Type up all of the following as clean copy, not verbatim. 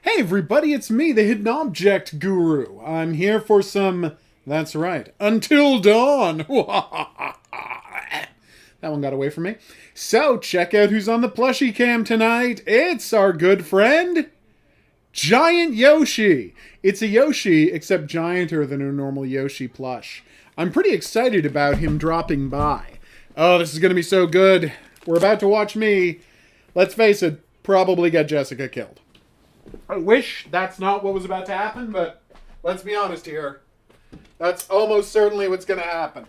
Hey everybody, it's me, the Hidden Object Guru. I'm here for some, that's right, Until Dawn. That one got away from me. So, check out who's on the plushie cam tonight. It's our good friend, Giant Yoshi. It's a Yoshi, except gianter than a normal Yoshi plush. I'm pretty excited about him dropping by. Oh, this is going to be so good. We're about to watch me, let's face it, probably get Jessica killed. I wish that's not what was about to happen, but let's be honest here. That's almost certainly what's going to happen.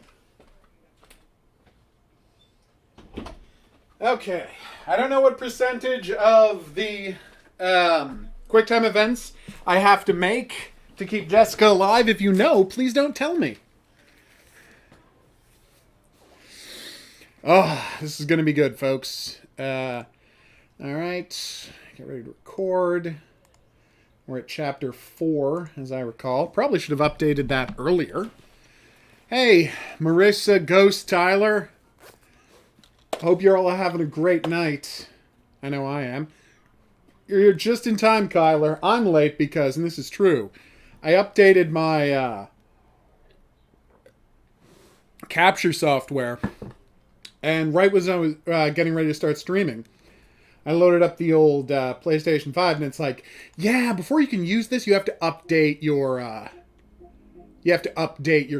Okay. I don't know what percentage of the QuickTime events I have to make to keep Jessica alive. If you know, please don't tell me. Oh, this is going to be good, folks. All right. Get ready to record. We're at chapter 4, as I recall. Probably should have updated that earlier. Hey, Marissa, Ghost, Tyler. Hope you're all having a great night. I know I am. You're just in time, Kyler. I'm late because, and this is true, I updated my capture software. And right as I was getting ready to start streaming, I loaded up the old PlayStation 5, and it's like, yeah, before you can use this, you have to update your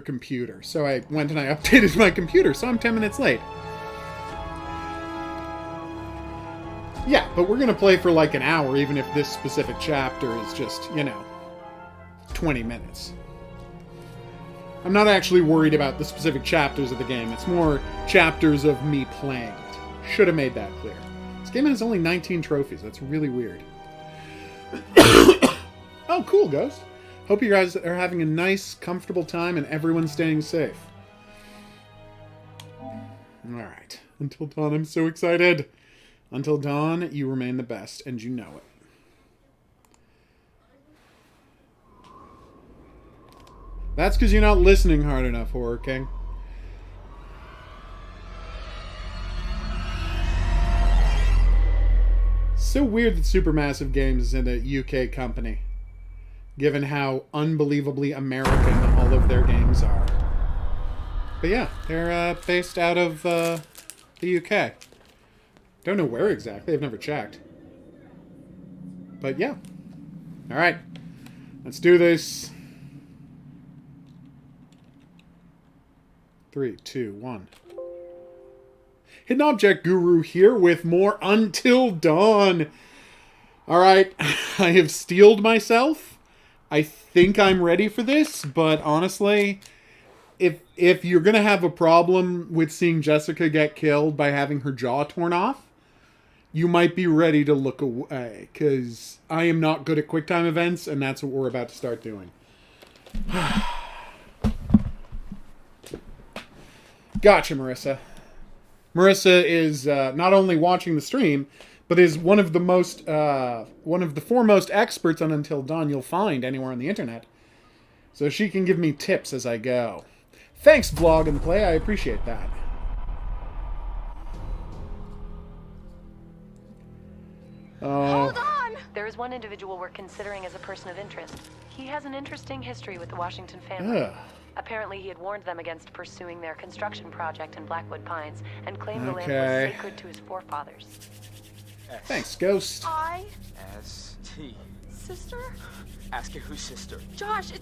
computer. So I went and I updated my computer, so I'm 10 minutes late. Yeah, but we're going to play for like an hour, even if this specific chapter is just, 20 minutes. I'm not actually worried about the specific chapters of the game. It's more chapters of me playing it. Should have made that clear. This game has only 19 trophies. That's really weird. Oh, cool, Ghost. Hope you guys are having a nice, comfortable time and everyone's staying safe. Alright. Until Dawn, I'm so excited. Until Dawn, you remain the best, and you know it. That's because you're not listening hard enough, Horror King. So weird that Supermassive Games is in a UK company, given how unbelievably American all of their games are. But yeah, they're based out of the UK. Don't know where exactly, I've never checked. But yeah. Alright, let's do this. 3, 2, 1. Hidden Object Guru here with more Until Dawn. Alright, I have steeled myself. I think I'm ready for this, but honestly, if you're going to have a problem with seeing Jessica get killed by having her jaw torn off, you might be ready to look away, because I am not good at QuickTime events, and that's what we're about to start doing. Gotcha, Marissa. Marissa is not only watching the stream, but is one of the foremost experts on Until Dawn you'll find anywhere on the internet. So she can give me tips as I go. Thanks, Vlog and Play. I appreciate that. Hold on! There is one individual we're considering as a person of interest. He has an interesting history with the Washington family. Apparently, he had warned them against pursuing their construction project in Blackwood Pines and claimed the land was sacred to his forefathers. Thanks, Ghost. I-S-T. Sister? Ask her whose sister. Josh,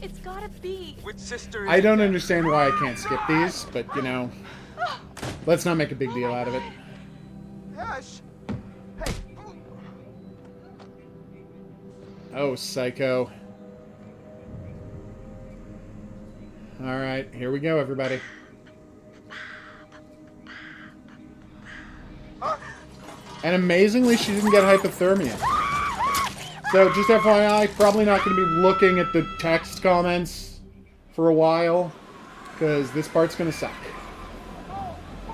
it's gotta be. Which sister is I don't understand why I can't skip these, but, let's not make a big deal out of it. Hush. Hey. Oh, psycho. Alright, here we go, everybody. And amazingly, she didn't get hypothermia. So, just FYI, probably not going to be looking at the text comments for a while, because this part's going to suck.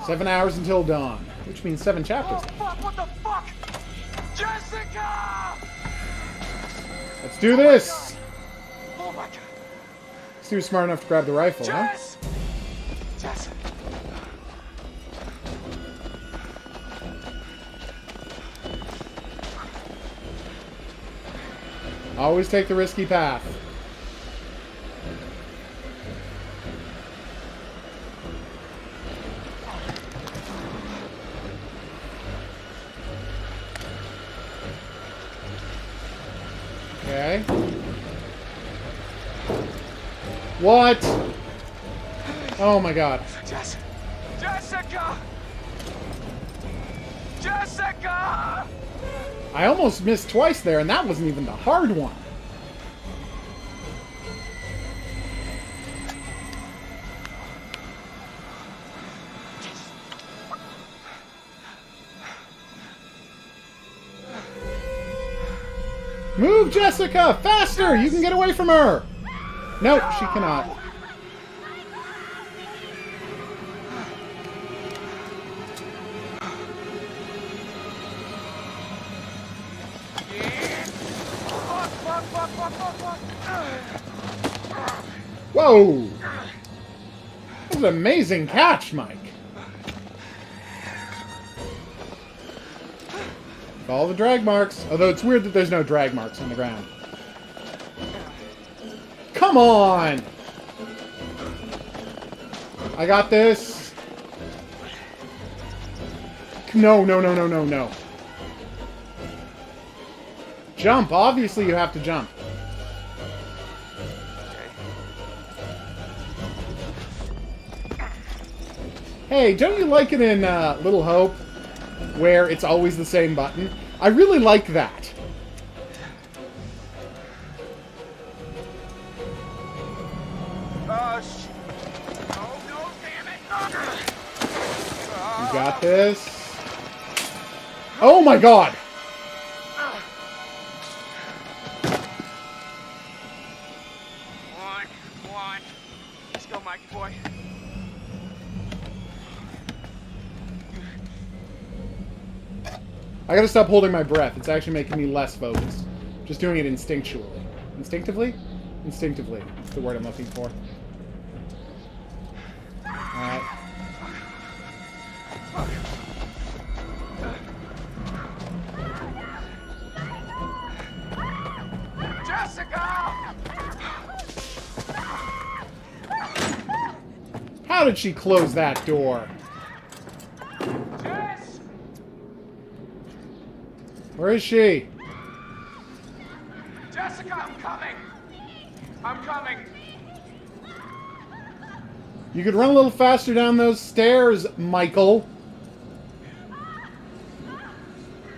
7 hours until dawn, which means 7 chapters. Oh, fuck, what the fuck? Jessica! Let's do this! Oh my god. He was smart enough to grab the rifle, Jess! Jess! Always take the risky path. Okay. What? Oh my god. Jessica! Jessica! I almost missed twice there, and that wasn't even the hard one. Move, Jessica! Faster! You can get away from her! Nope, she cannot. Whoa! That was an amazing catch, Mike. Follow the drag marks. Although it's weird that there's no drag marks on the ground. Come on! I got this. No, no, no, no, no, no. Jump. Obviously you have to jump. Hey, don't you like it in Little Hope, where it's always the same button? I really like that. Oh, no, damn it! You got this. Oh my god! One. Let's go, Mikey boy. I gotta stop holding my breath. It's actually making me less focused. Just doing it instinctually. Instinctively? Instinctively. That's the word I'm looking for. Alright. Jessica! How did she close that door? Jess! Where is she? Jessica, I'm coming! I'm coming! You could run a little faster down those stairs, Michael.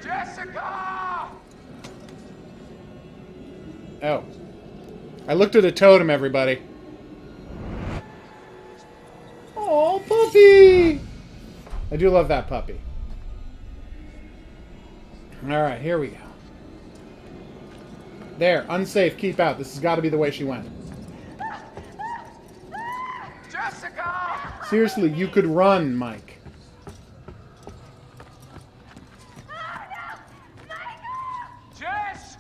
Jessica! Oh. I looked at a totem, everybody. Oh, puppy! I do love that puppy. Alright, here we go. There, unsafe, keep out. This has got to be the way she went. Jessica! Seriously, you could run, Mike. Jess!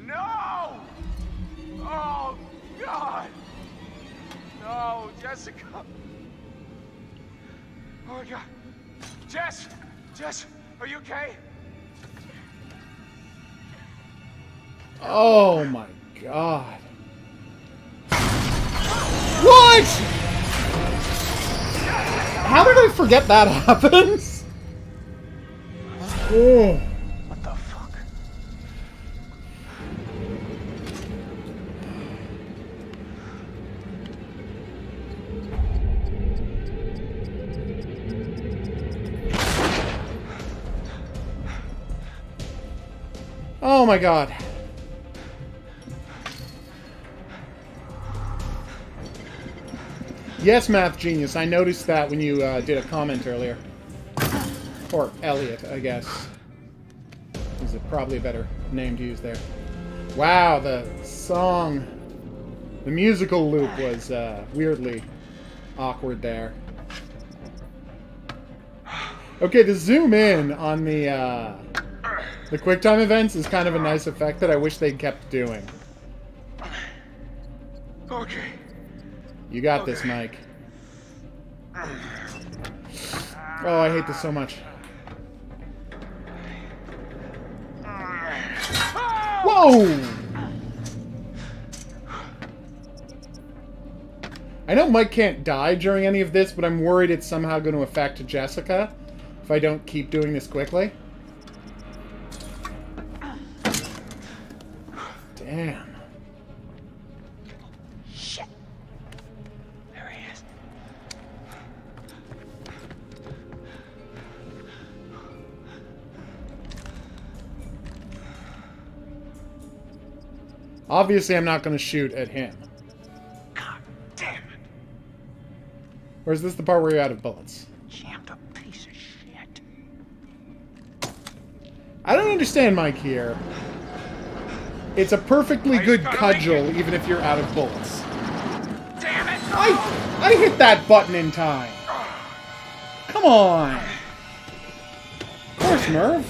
No! Oh, God! No, Jessica! Oh, my God. Jess! Jess, are you okay? Oh my god. What?! How did I forget that happens? Oh. What the fuck? Oh my god. Yes, Math Genius. I noticed that when you did a comment earlier. Or Elliot, I guess. Is probably a better name to use there. Wow, the song... The musical loop was weirdly awkward there. Okay, to zoom in on the QuickTime events is kind of a nice effect that I wish they'd kept doing. Okay. You got this, Mike. Oh, I hate this so much. Whoa! I know Mike can't die during any of this, but I'm worried it's somehow going to affect Jessica if I don't keep doing this quickly. Damn. Shit. There he is. Obviously, I'm not going to shoot at him. God damn it. Or is this the part where you're out of bullets? Jammed a piece of shit. I don't understand Mike here. It's a perfectly good cudgel, even if you're out of bullets. Damn it! I hit that button in time. Come on. Of course, Merv.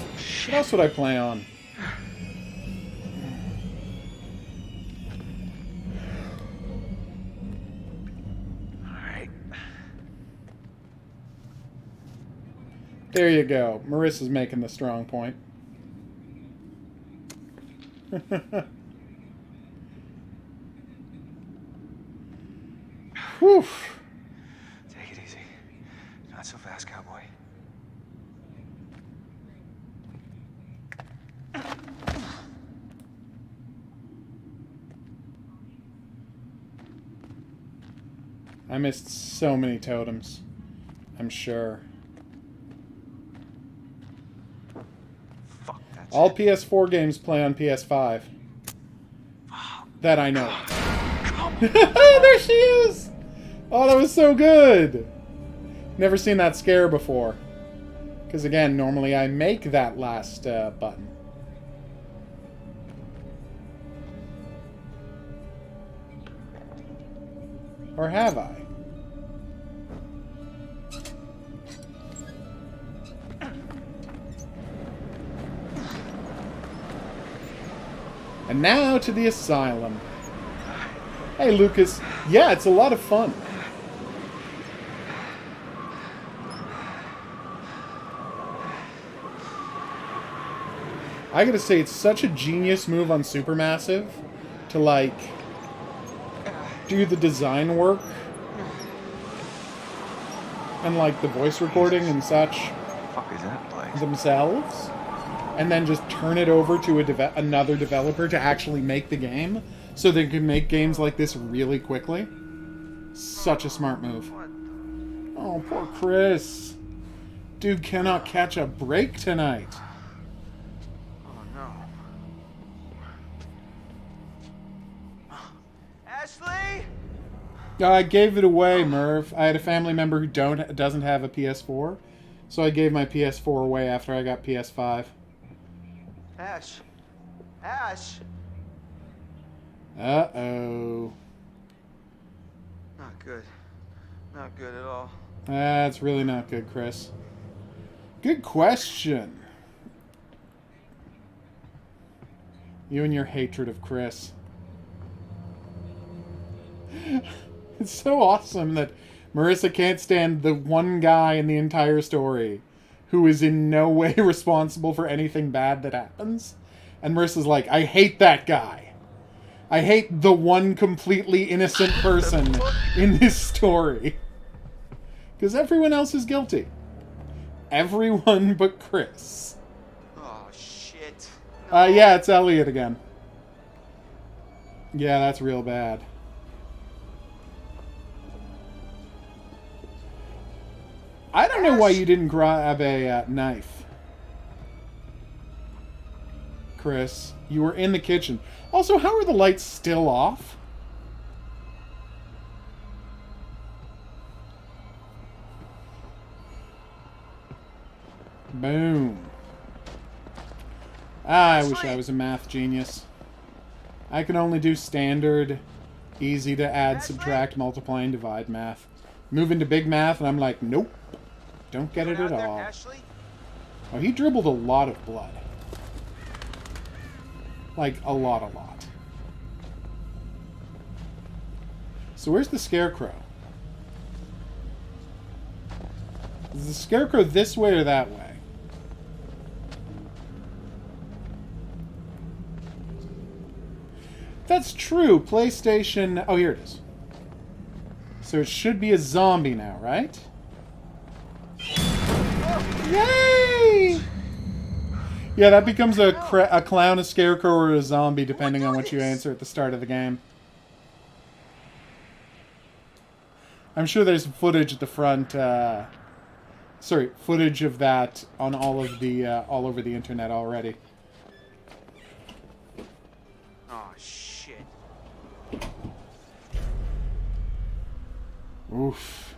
What else would I play on? Alright. There you go. Marissa's making the strong point. Whew. Take it easy. Not so fast, cowboy. I missed so many totems. I'm sure. Fuck, that's All it. PS4 games play on PS5. That I know. Come There she is! Oh, that was so good! Never seen that scare before. Because again, normally I make that last button. Or have I? And now to the asylum. Hey, Lucas. Yeah, it's a lot of fun. I gotta say, it's such a genius move on Supermassive to, like, do the design work and, like, the voice recording and such fuck is that place? themselves, and then just turn it over to another developer to actually make the game so they can make games like this really quickly. Such a smart move. Oh, poor Chris. Dude cannot catch a break tonight. Oh no. Ashley? I gave it away, Merv. I had a family member who doesn't have a PS4, so I gave my PS4 away after I got PS5. Ash. Ash. Uh-oh. Not good. Not good at all. That's really not good, Chris. Good question. You and your hatred of Chris. It's so awesome that Marissa can't stand the one guy in the entire story who is in no way responsible for anything bad that happens. And Marissa's like, I hate that guy. I hate the one completely innocent person in this story. Because everyone else is guilty. Everyone but Chris. Oh shit. Yeah, it's Elliot again. Yeah, that's real bad. I don't know why you didn't grab a knife. Chris, you were in the kitchen. Also, how are the lights still off? Boom. Ah, I wish I was a math genius. I can only do standard, easy to add, subtract, multiply, and divide math. Move into big math, and I'm like, nope. Don't get it at all. Oh, he dribbled a lot of blood. Like, a lot. So where's the Scarecrow? Is the Scarecrow this way or that way? That's true. PlayStation... Oh, here it is. So it should be a zombie now, right? Yay! Yeah, that becomes a clown, a scarecrow, or a zombie, depending on what you answer at the start of the game. I'm sure there's footage at the front... sorry, footage of that on all of the all over the internet already. Oh shit. Oof.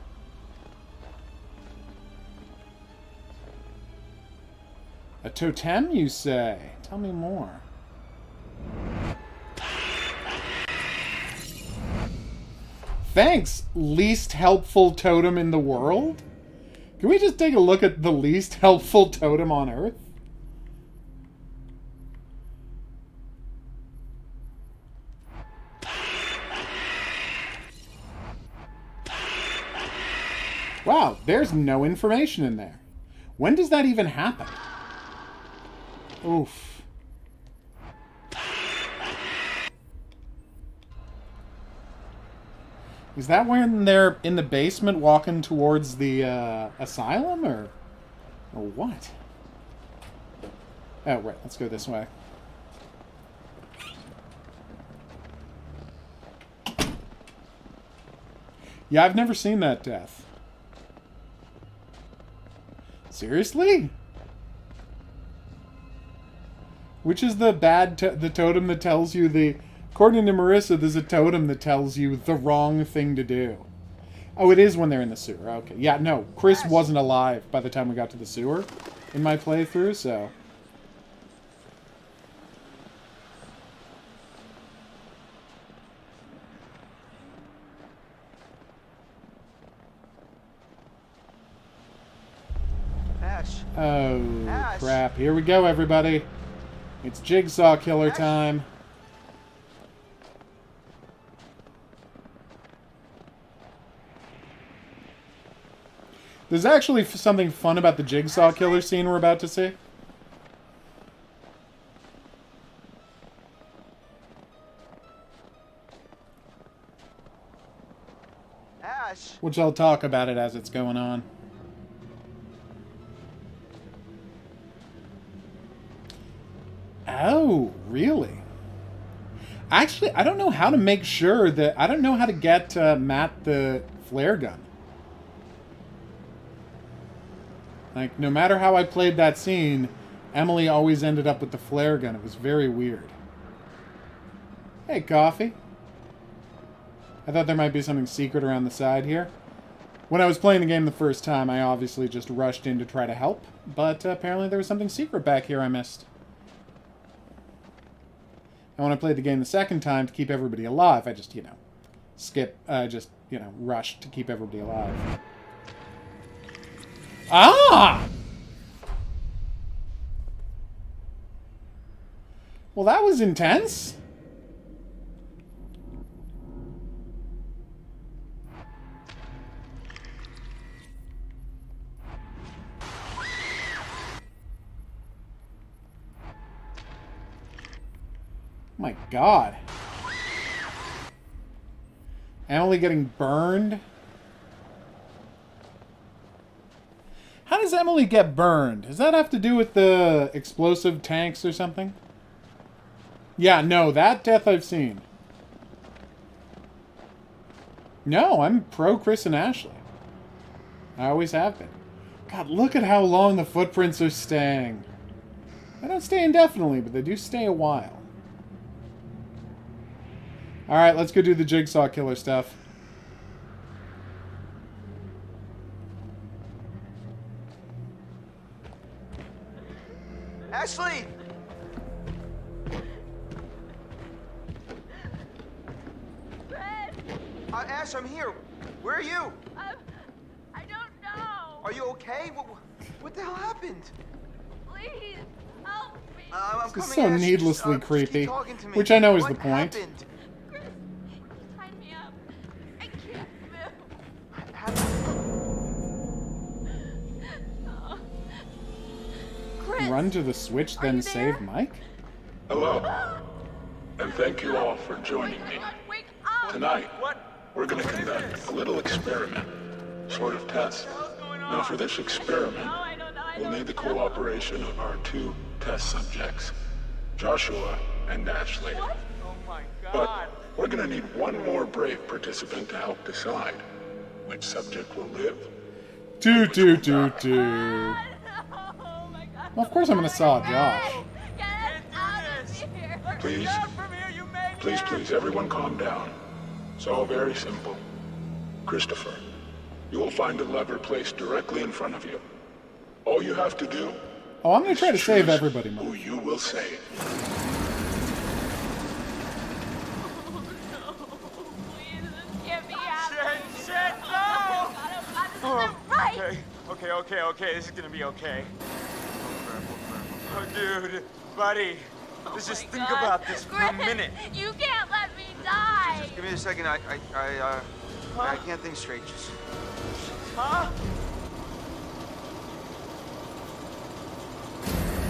A totem, you say? Tell me more. Thanks, least helpful totem in the world? Can we just take a look at the least helpful totem on Earth? Wow, there's no information in there. When does that even happen? Oof. Is that when they're in the basement walking towards the asylum, or what? Oh, right. Let's go this way. Yeah, I've never seen that death. Seriously? Which is the the totem that tells you the... According to Marissa, there's a totem that tells you the wrong thing to do. Oh, it is when they're in the sewer. Okay. Yeah, no. Chris wasn't alive by the time we got to the sewer in my playthrough, so... Oh, crap. Here we go, everybody. It's Jigsaw Killer time. There's actually something fun about the Jigsaw Killer scene we're about to see. Which I'll talk about it as it's going on. Oh, really? Actually, I don't know how to make sure that... I don't know how to get Matt the flare gun. Like, no matter how I played that scene, Emily always ended up with the flare gun. It was very weird. Hey, coffee. I thought there might be something secret around the side here. When I was playing the game the first time, I obviously just rushed in to try to help. But apparently there was something secret back here I missed. And when I played the game the second time to keep everybody alive, I just, rushed to keep everybody alive. Ah! Well, that was intense. My God. Emily getting burned? How does Emily get burned? Does that have to do with the explosive tanks or something? Yeah, no, that death I've seen. No, I'm pro Chris and Ashley. I always have been. God, look at how long the footprints are staying. They don't stay indefinitely, but they do stay a while. Alright, let's go do the Jigsaw Killer stuff. Ash, I'm here. Where are you? I don't know. Are you okay? What the hell happened? Please, help me. I'm This is coming, so Ash. needlessly Just creepy, keep talking to me. which I know is What the point. happened? Chris, tie me up. I can't move. Oh. Chris, Run to the switch, Are then you save there? Mike? Hello, and thank you all for joining me. wake up. Tonight, we're going to conduct a little experiment, sort of test. Now, for this experiment, we'll need the cooperation of our 2 test subjects, Joshua and Ashley. Oh my God. But we're going to need one more brave participant to help decide which subject will live. Do. Oh my God. Well, of course I'm gonna saw Josh. Get us out of here. Please, From here, you made please, everyone calm down. It's all very simple. Christopher, you will find a lever placed directly in front of you. All you have to do Oh, I'm gonna try to is save choose everybody, who Mike. you will save. Please, just get me out. Shit, no! God, this isn't right. Okay, this is gonna be okay. Oh, dude, buddy, let's just think God. about this for a Chris, minute. You can't let me die. Give me a second. I can't think straight. Just... Huh?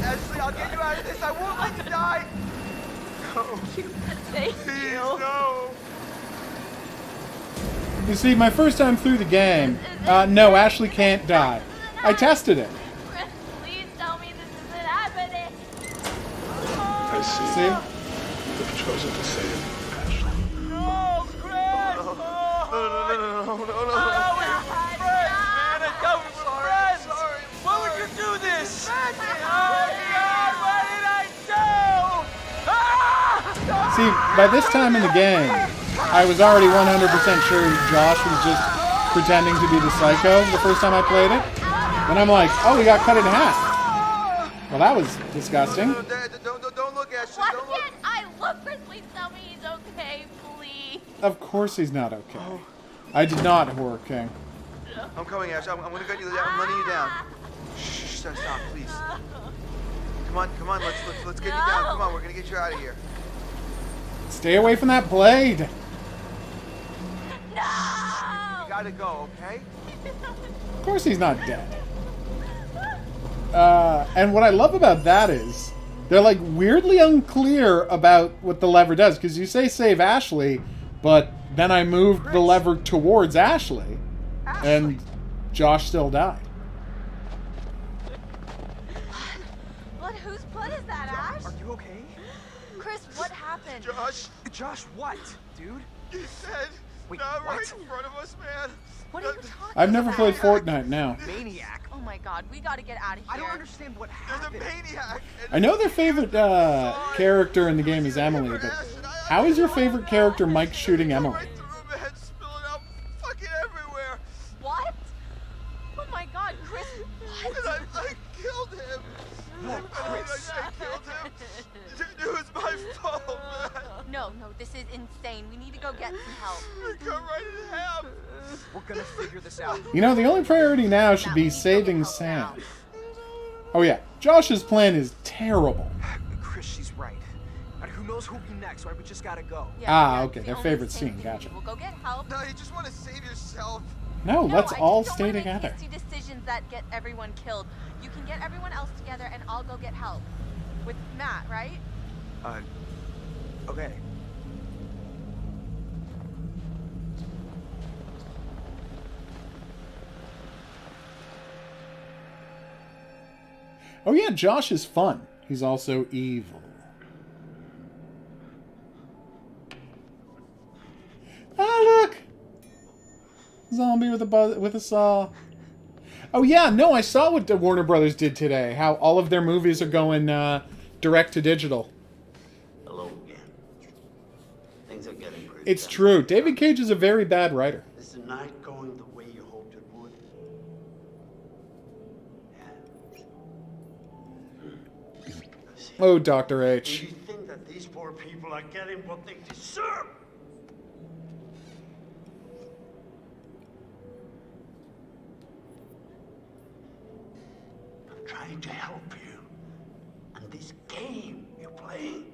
Ashley, I'll get you out of this. I won't let you die. Thank Please, you. no. You see, my first time through the game, no, Ashley can't die. I tested it. Chris, please tell me this isn't happening. I see. See? You've chosen to save Ashley. No, Chris! No. Oh, we were friends, man. I thought we were friends. Why would you do this? Oh, God, what did I do? Ah! See, by this time in the game, I was already 100% sure Josh was just pretending to be the psycho the first time I played it. Then I'm like, oh, he got cut in half. Well, that was disgusting. Don't look, Ashley. Why Don't look. can't I look? Chris, please tell me he's okay, please. Of course he's not okay. I did not, Horror King. I'm coming, Ash. I'm gonna get you down. I'm letting you down. Shh, stop, please. Come on. Let's get you down. Come on, we're gonna get you out of here. Stay away from that blade. No! You gotta go, okay? Of course he's not dead. And what I love about that is they're like weirdly unclear about what the lever does, because you say save Ashley, but then I moved the lever towards Ashley, and Josh still died. What? Whose blood is that, Ash? Are you okay? Chris, what happened? Josh, what? Dude? He said, Wait, not what? right in front of us, man. What are you talking I've never about? played Fortnite now. Maniac. Oh my God, we gotta get out of here. I don't understand what There's a happened. maniac. I know their favorite character in the game is Emily, but how is your favorite character Mike shooting Emily? Right through him, and spilling out fucking everywhere. What? Oh my God, Chris, what? And I killed him. Look, I killed him. It was my fault, man. No, this is insane. We need to go get some help. It cut right in half. We're gonna figure this out. You know, the only priority now should be saving Sam. Oh yeah, Josh's plan is terrible. Chris, she's right. And who knows who'll be next, right? We just gotta go. Ah, it's okay, the their only favorite thing scene, to gotcha. do. We'll go get help. No, you just want to save yourself. No, No, let's I all just don't stay wanna make together. hasty decisions that get everyone killed. You can get everyone else together, and I'll go get help. With Matt, right? Okay. Oh yeah, Josh is fun. He's also evil. Ah, look! Zombie with a saw. Oh yeah, no, I saw what the Warner Brothers did today. How all of their movies are going direct to digital. Hello again. Things are getting pretty It's bad. true. David Cage is a very bad writer. Is the night going the way you hoped it would? Yeah. I see. Oh, Dr. Do H. you think that these poor people are getting what they deserve? trying to help you. And this game you're playing,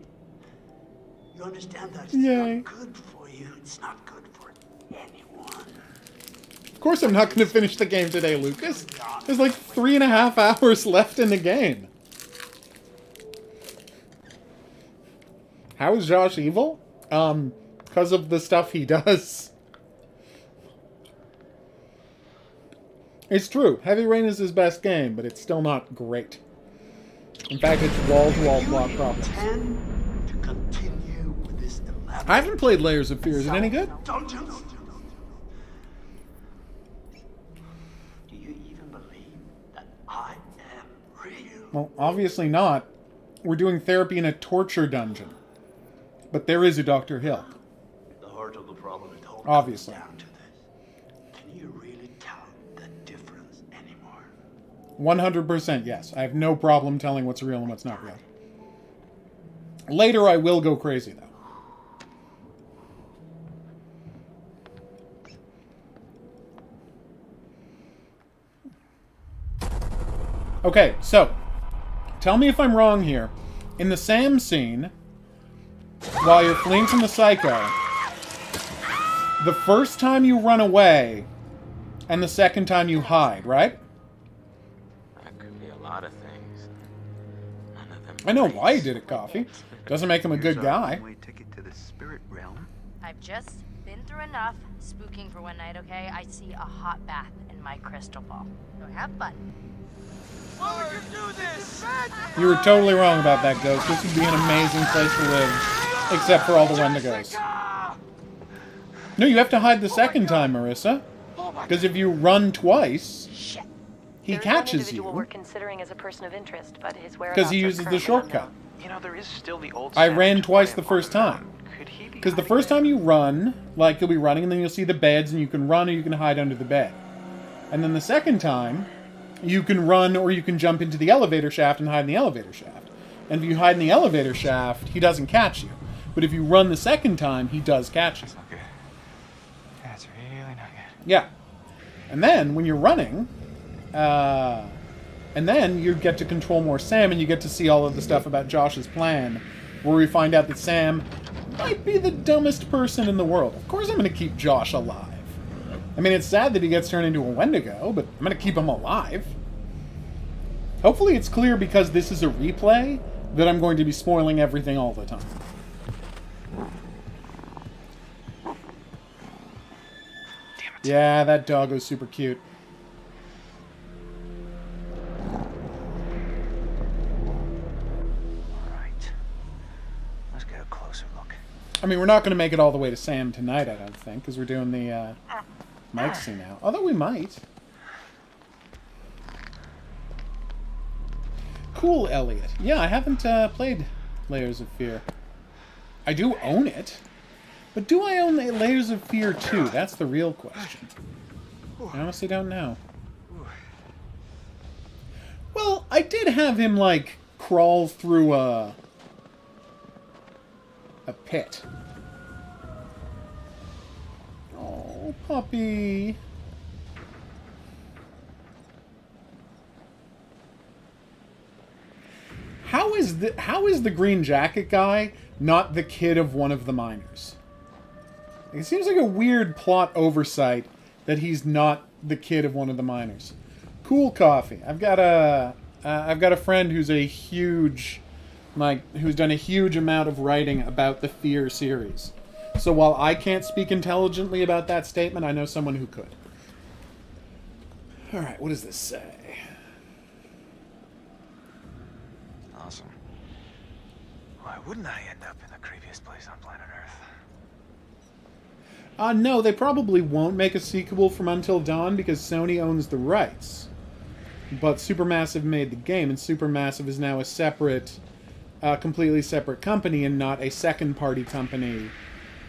you understand that it's Yay. not good for you. It's not good for anyone. Of course I'm not going to finish the game today, Lucas. There's like 3.5 hours left in the game. How is Josh evil? Because of the stuff he does. It's true. Heavy Rain is his best game, but it's still not great. In fact, it's wall-to-wall plot problems. To continue with this elaborate... I haven't played Layers of Fear. Is it any good? Don't you? Do you even believe that I am real? Well, obviously not. We're doing therapy in a torture dungeon. But there is a Dr. Hill. The heart of the problem at home Obviously. comes down to this. Can you really tell the difference anymore? 100% yes. I have no problem telling what's real and what's not real. Later I will go crazy, though. Okay, so, tell me if I'm wrong here. In the Sam scene, while you're fleeing from the Psycho, the first time you run away, and the second time you hide, right? That could be a lot of things. None of them. I know why he did it, Coffee. Doesn't make him a good guy. One-way ticket to the spirit realm. I've just been through enough spooking for one night, okay? I see a hot bath in my crystal ball. So have fun. Why would you do this? You were totally wrong about that, Ghost. This would be an amazing place to live, except for all the Wendigos. No, you have to hide the second time, Marissa. Because if you run twice, he catches you. We're considering as a person of interest, but his Because he uses the shortcut. You know, there is still the old... I ran twice the first time. Could he be... Because the first time you run, like you'll be running, and then you'll see the beds, and you can run or you can hide under the bed. And then the second time, you can run or you can jump into the elevator shaft and hide in the elevator shaft. And if you hide in the elevator shaft, he doesn't catch you. But if you run the second time, he does catch you. That's not good. That's really not good. Yeah. And then, when you're running, and then you get to control more Sam, and you get to see all of the stuff about Josh's plan, where we find out that Sam might be the dumbest person in the world. Of course I'm going to keep Josh alive. I mean, it's sad that he gets turned into a Wendigo, but I'm going to keep him alive. Hopefully it's clear, because this is a replay, that I'm going to be spoiling everything all the time. Yeah, that doggo's super cute. Alright. Let's get a closer look. I mean, we're not going to make it all the way to Sam tonight, I don't think, because we're doing the Mike scene now. Although we might. Cool, Elliot. Yeah, I haven't played Layers of Fear. I do own it. But do I own Layers of Fear 2? That's the real question. I honestly don't know. Well, I did have him, like, crawl through a pit. Oh, puppy. How is the green jacket guy not the kid of one of the miners? It seems like a weird plot oversight that he's not the kid of one of the miners. Cool Coffee. I've got a friend who's a huge, who's done a huge amount of writing about the Fear series. So while I can't speak intelligently about that statement, I know someone who could. All right, what does this say? Awesome. Why wouldn't I end up in the creepiest place on planet Earth? No, they probably won't make a sequel from Until Dawn because Sony owns the rights. But Supermassive made the game, and Supermassive is now a separate, completely separate company and not a second-party company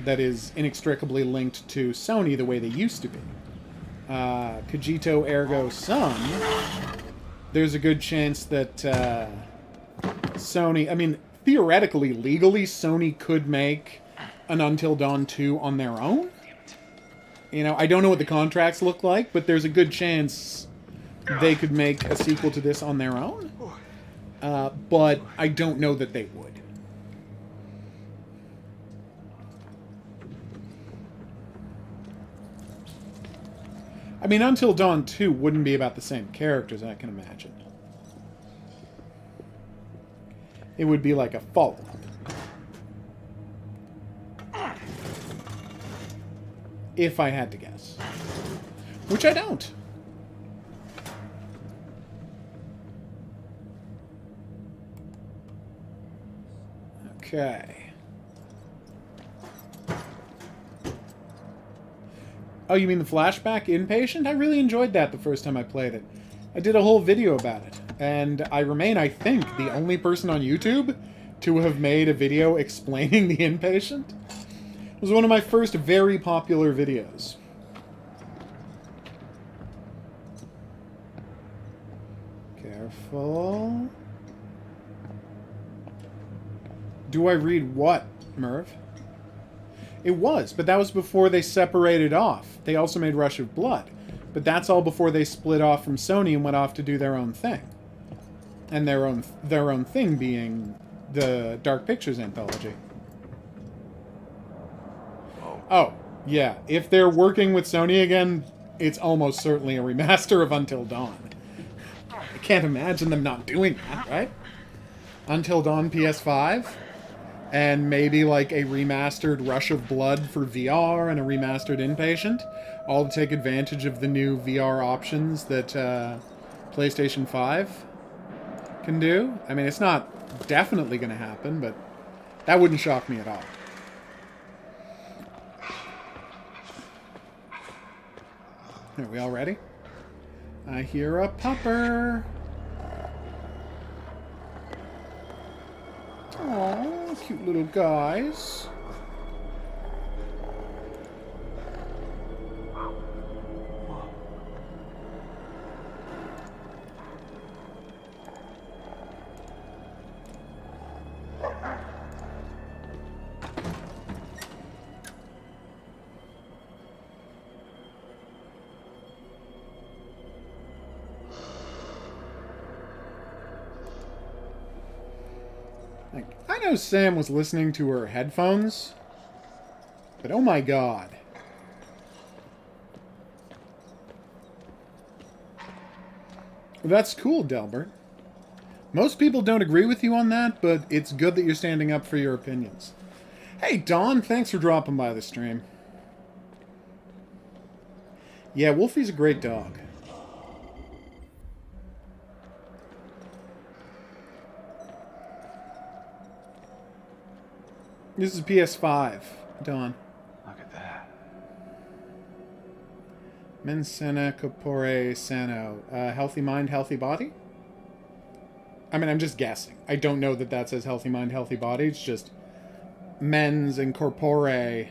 that is inextricably linked to Sony the way they used to be. Cogito ergo sum, there's a good chance that Sony, I mean, theoretically, legally, Sony could make an Until Dawn 2 on their own. You know, I don't know what the contracts look like, but there's a good chance they could make a sequel to this on their own. But I don't know that they would. I mean, Until Dawn 2 wouldn't be about the same characters, I can imagine. It would be like a follow-up. If I had to guess. Which I don't. Okay. Oh, you mean the flashback Inpatient? I really enjoyed that the first time I played it. I did a whole video about it. And I remain, I think, the only person on YouTube to have made a video explaining the Inpatient. It was one of my first very popular videos. Careful. Do I read what, Merv? It was, but that was before they separated off. They also made Rush of Blood. But that's all before they split off from Sony and went off to do their own thing. And their own thing being the Dark Pictures anthology. Oh, yeah. If they're working with Sony again, it's almost certainly a remaster of Until Dawn. I can't imagine them not doing that, right? Until Dawn PS5, and maybe like a remastered Rush of Blood for VR and a remastered Inpatient, all to take advantage of the new VR options that PlayStation 5 can do. I mean, it's not definitely going to happen, but that wouldn't shock me at all. Are we all ready? I hear a pupper. Aw, cute little guys. I know Sam was listening to her headphones, but oh my god. Well, that's cool, Delbert. Most people don't agree with you on that, but it's good that you're standing up for your opinions. Hey, Dawn, thanks for dropping by the stream. Yeah, Wolfie's a great dog. This is PS5, Dawn. Look at that. Mens sana corpore sano. Healthy mind, healthy body? I mean, I'm just guessing. I don't know that that says healthy mind, healthy body. It's just mens and corpore.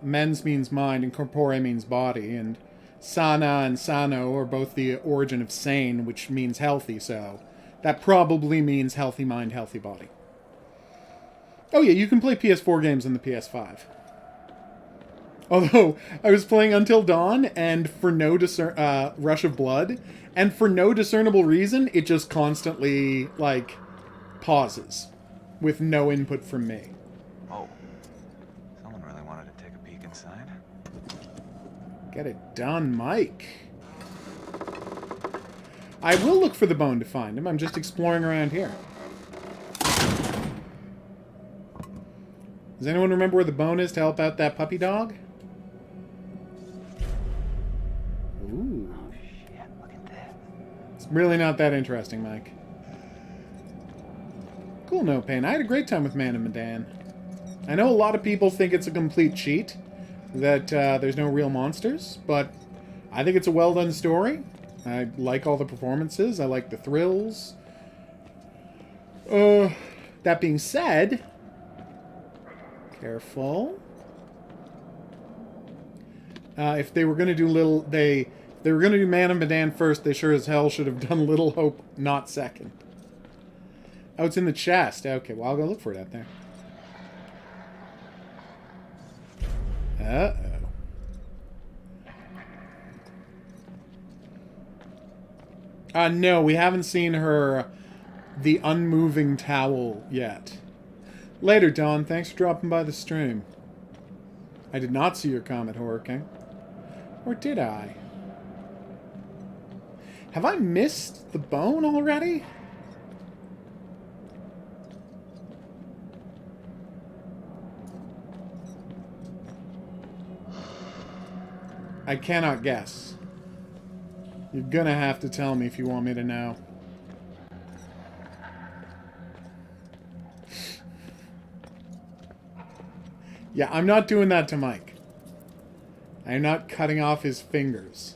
Mens means mind and corpore means body. And sana and sano are both the origin of sane, which means healthy. So that probably means healthy mind, healthy body. Oh yeah, you can play PS4 games on the PS5. Although, I was playing Until Dawn, and for no Rush of Blood, and for no discernible reason, it just constantly, like, pauses. With no input from me. Oh. Someone really wanted to take a peek inside. Get it done, Mike. I will look for the bone to find him. I'm just exploring around here. Does anyone remember where the bone is to help out that puppy dog? Ooh. Oh shit, look at this. It's really not that interesting, Mike. Cool, no pain. I had a great time with Man and Medan. I know a lot of people think it's a complete cheat, that there's no real monsters, but I think it's a well-done story. I like all the performances. I like the thrills. That being said... Careful. If they were going to do they were going to do Man and Medan first, they sure as hell should have done Little Hope not second. Oh, it's in the chest. Okay, well, I'll go look for it out there. Uh-oh. No, we haven't seen her... the unmoving towel yet. Later, Dawn. Thanks for dropping by the stream. I did not see your comment, Horror King. Or did I? Have I missed the bone already? I cannot guess. You're gonna have to tell me if you want me to know. Yeah, I'm not doing that to Mike. I'm not cutting off his fingers.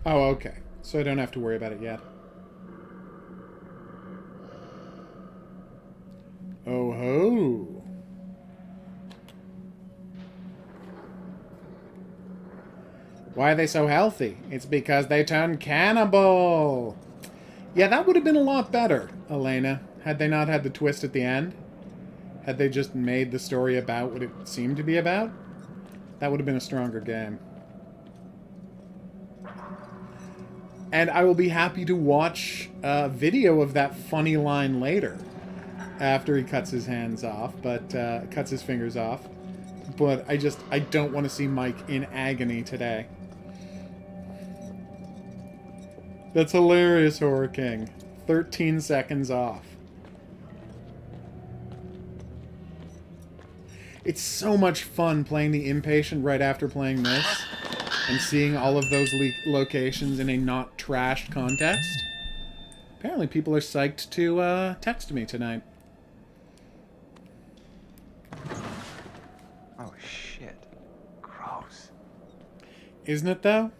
Oh, okay. So I don't have to worry about it yet. Oh ho! Why are they so healthy? It's because they turned cannibal! Yeah, that would have been a lot better, Elena, had they not had the twist at the end. Had they just made the story about what it seemed to be about. That would have been a stronger game. And I will be happy to watch a video of that funny line later. After he cuts his hands off, but cuts his fingers off. But I don't want to see Mike in agony today. That's hilarious, Horror King. 13 seconds off. It's so much fun playing the Impatient right after playing this. And seeing all of those locations in a not trashed context. Apparently people are psyched to text me tonight. Oh, shit. Gross. Isn't it, though?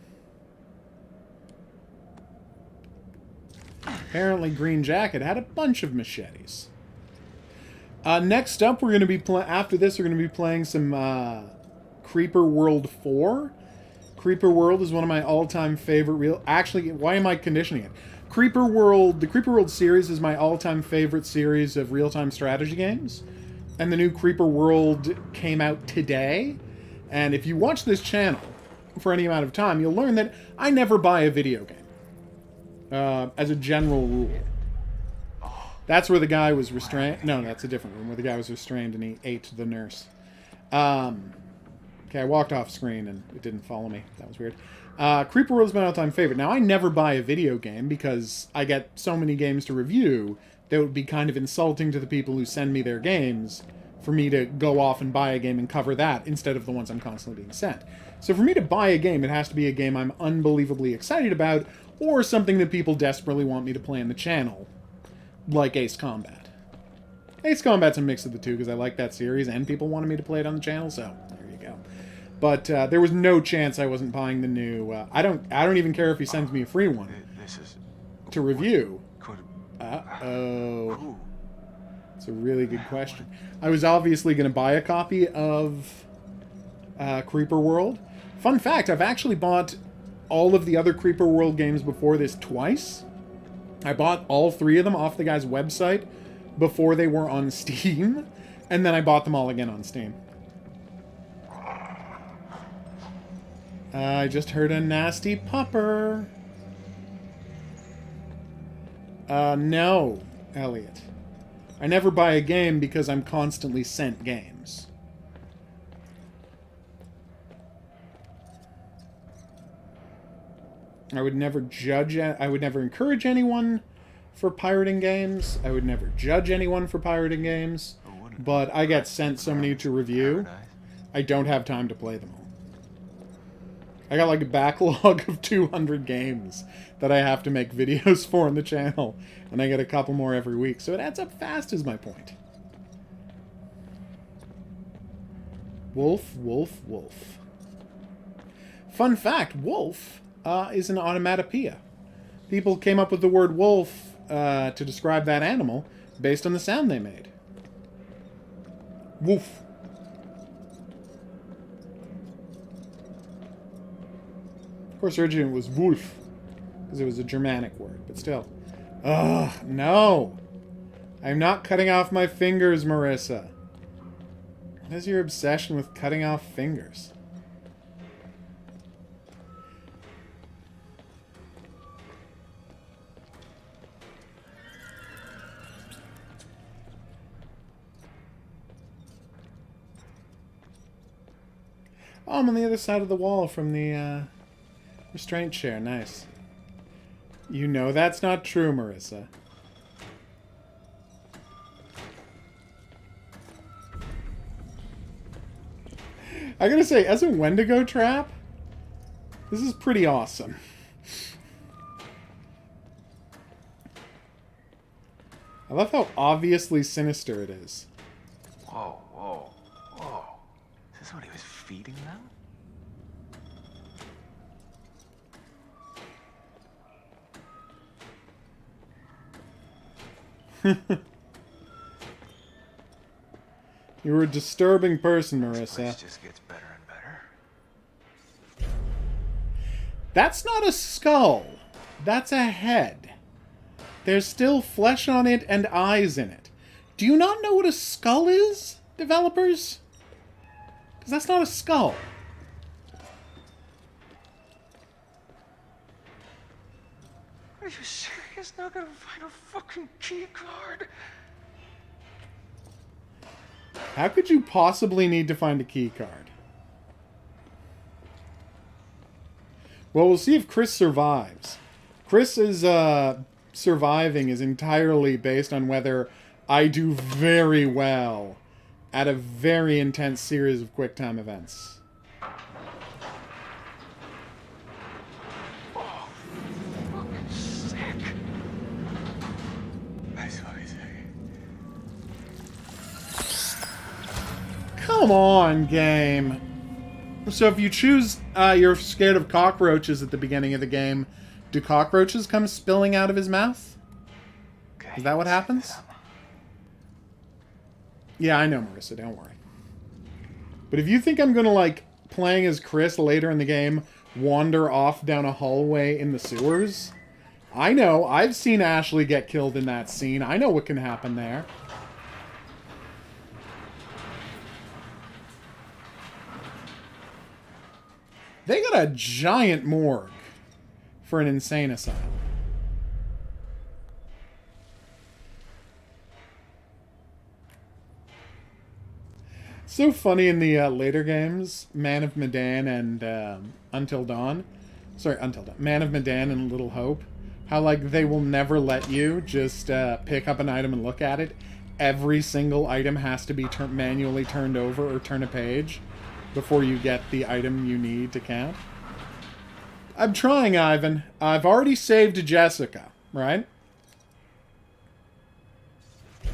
Apparently Green Jacket had a bunch of machetes. Next up, we're going to be after this, we're going to be playing some Creeper World 4. Creeper World is one of my all-time favorite Actually, why am I conditioning it? Creeper World... The Creeper World series is my all-time favorite series of real-time strategy games. And the new Creeper World came out today. And if you watch this channel for any amount of time, you'll learn that I never buy a video game. As a general rule. That's where the guy was restrained. No, that's a different room where the guy was restrained and he ate the nurse. Okay, I walked off screen and it didn't follow me. That was weird. Creeper World is my all-time favorite. Now, I never buy a video game because I get so many games to review that would be kind of insulting to the people who send me their games for me to go off and buy a game and cover that instead of the ones I'm constantly being sent. So for me to buy a game, it has to be a game I'm unbelievably excited about or something that people desperately want me to play on the channel, like Ace Combat. Ace Combat's a mix of the two because I like that series and people wanted me to play it on the channel, so there you go. But there was no chance I wasn't buying the new... I don't even care if he sends me a free one to review. Uh-oh. It's a really good question. I was obviously going to buy a copy of Creeper World. Fun fact, I've actually bought all of the other Creeper World games before this twice. I bought all 3 of them off the guy's website before they were on Steam, and then I bought them all again on Steam. I just heard a nasty pupper. No, Elliot. I never buy a game because I'm constantly sent games. I would never encourage anyone for pirating games. I would never judge anyone for pirating games. But I get sent so many to review, I don't have time to play them all. I got like a backlog of 200 games that I have to make videos for on the channel. And I get a couple more every week. So it adds up fast is my point. Wolf, wolf, wolf. Fun fact, wolf is an onomatopoeia. People came up with the word wolf to describe that animal based on the sound they made. Woof. Of course, originally it was wolf, because it was a Germanic word, but still. Ugh, no! I'm not cutting off my fingers, Marissa. What is your obsession with cutting off fingers? Oh, I'm on the other side of the wall from the restraint chair. Nice. You know that's not true, Marissa. I gotta say, as a Wendigo trap, this is pretty awesome. I love how obviously sinister it is. Whoa, whoa, whoa. Is this what he was feeding them? You were a disturbing person, This place Marissa. just gets better and better. That's not a skull. That's a head. There's still flesh on it and eyes in it. Do you not know what a skull is, developers? Because that's not a skull. Are you serious? Not gonna find a fucking key card? How could you possibly need to find a key card? Well, we'll see if Chris survives. Chris's surviving is entirely based on whether I do very well at a very intense series of QuickTime events. Oh, fucking sick. That's what he's saying. Come on, game. So if you choose you're scared of cockroaches at the beginning of the game, do cockroaches come spilling out of his mouth? Okay, Is that what happens? Yeah, I know, Marissa, don't worry. But if you think I'm gonna, like, playing as Chris later in the game, wander off down a hallway in the sewers, I know, I've seen Ashley get killed in that scene. I know what can happen there. They got a giant morgue for an insane asylum. So funny in the later games, Man of Medan and Until Dawn. Sorry, Until Dawn. Man of Medan and Little Hope. How, like, they will never let you just pick up an item and look at it. Every single item has to be manually turned over or turn a page before you get the item you need to count. I'm trying, Ivan. I've already saved Jessica, right?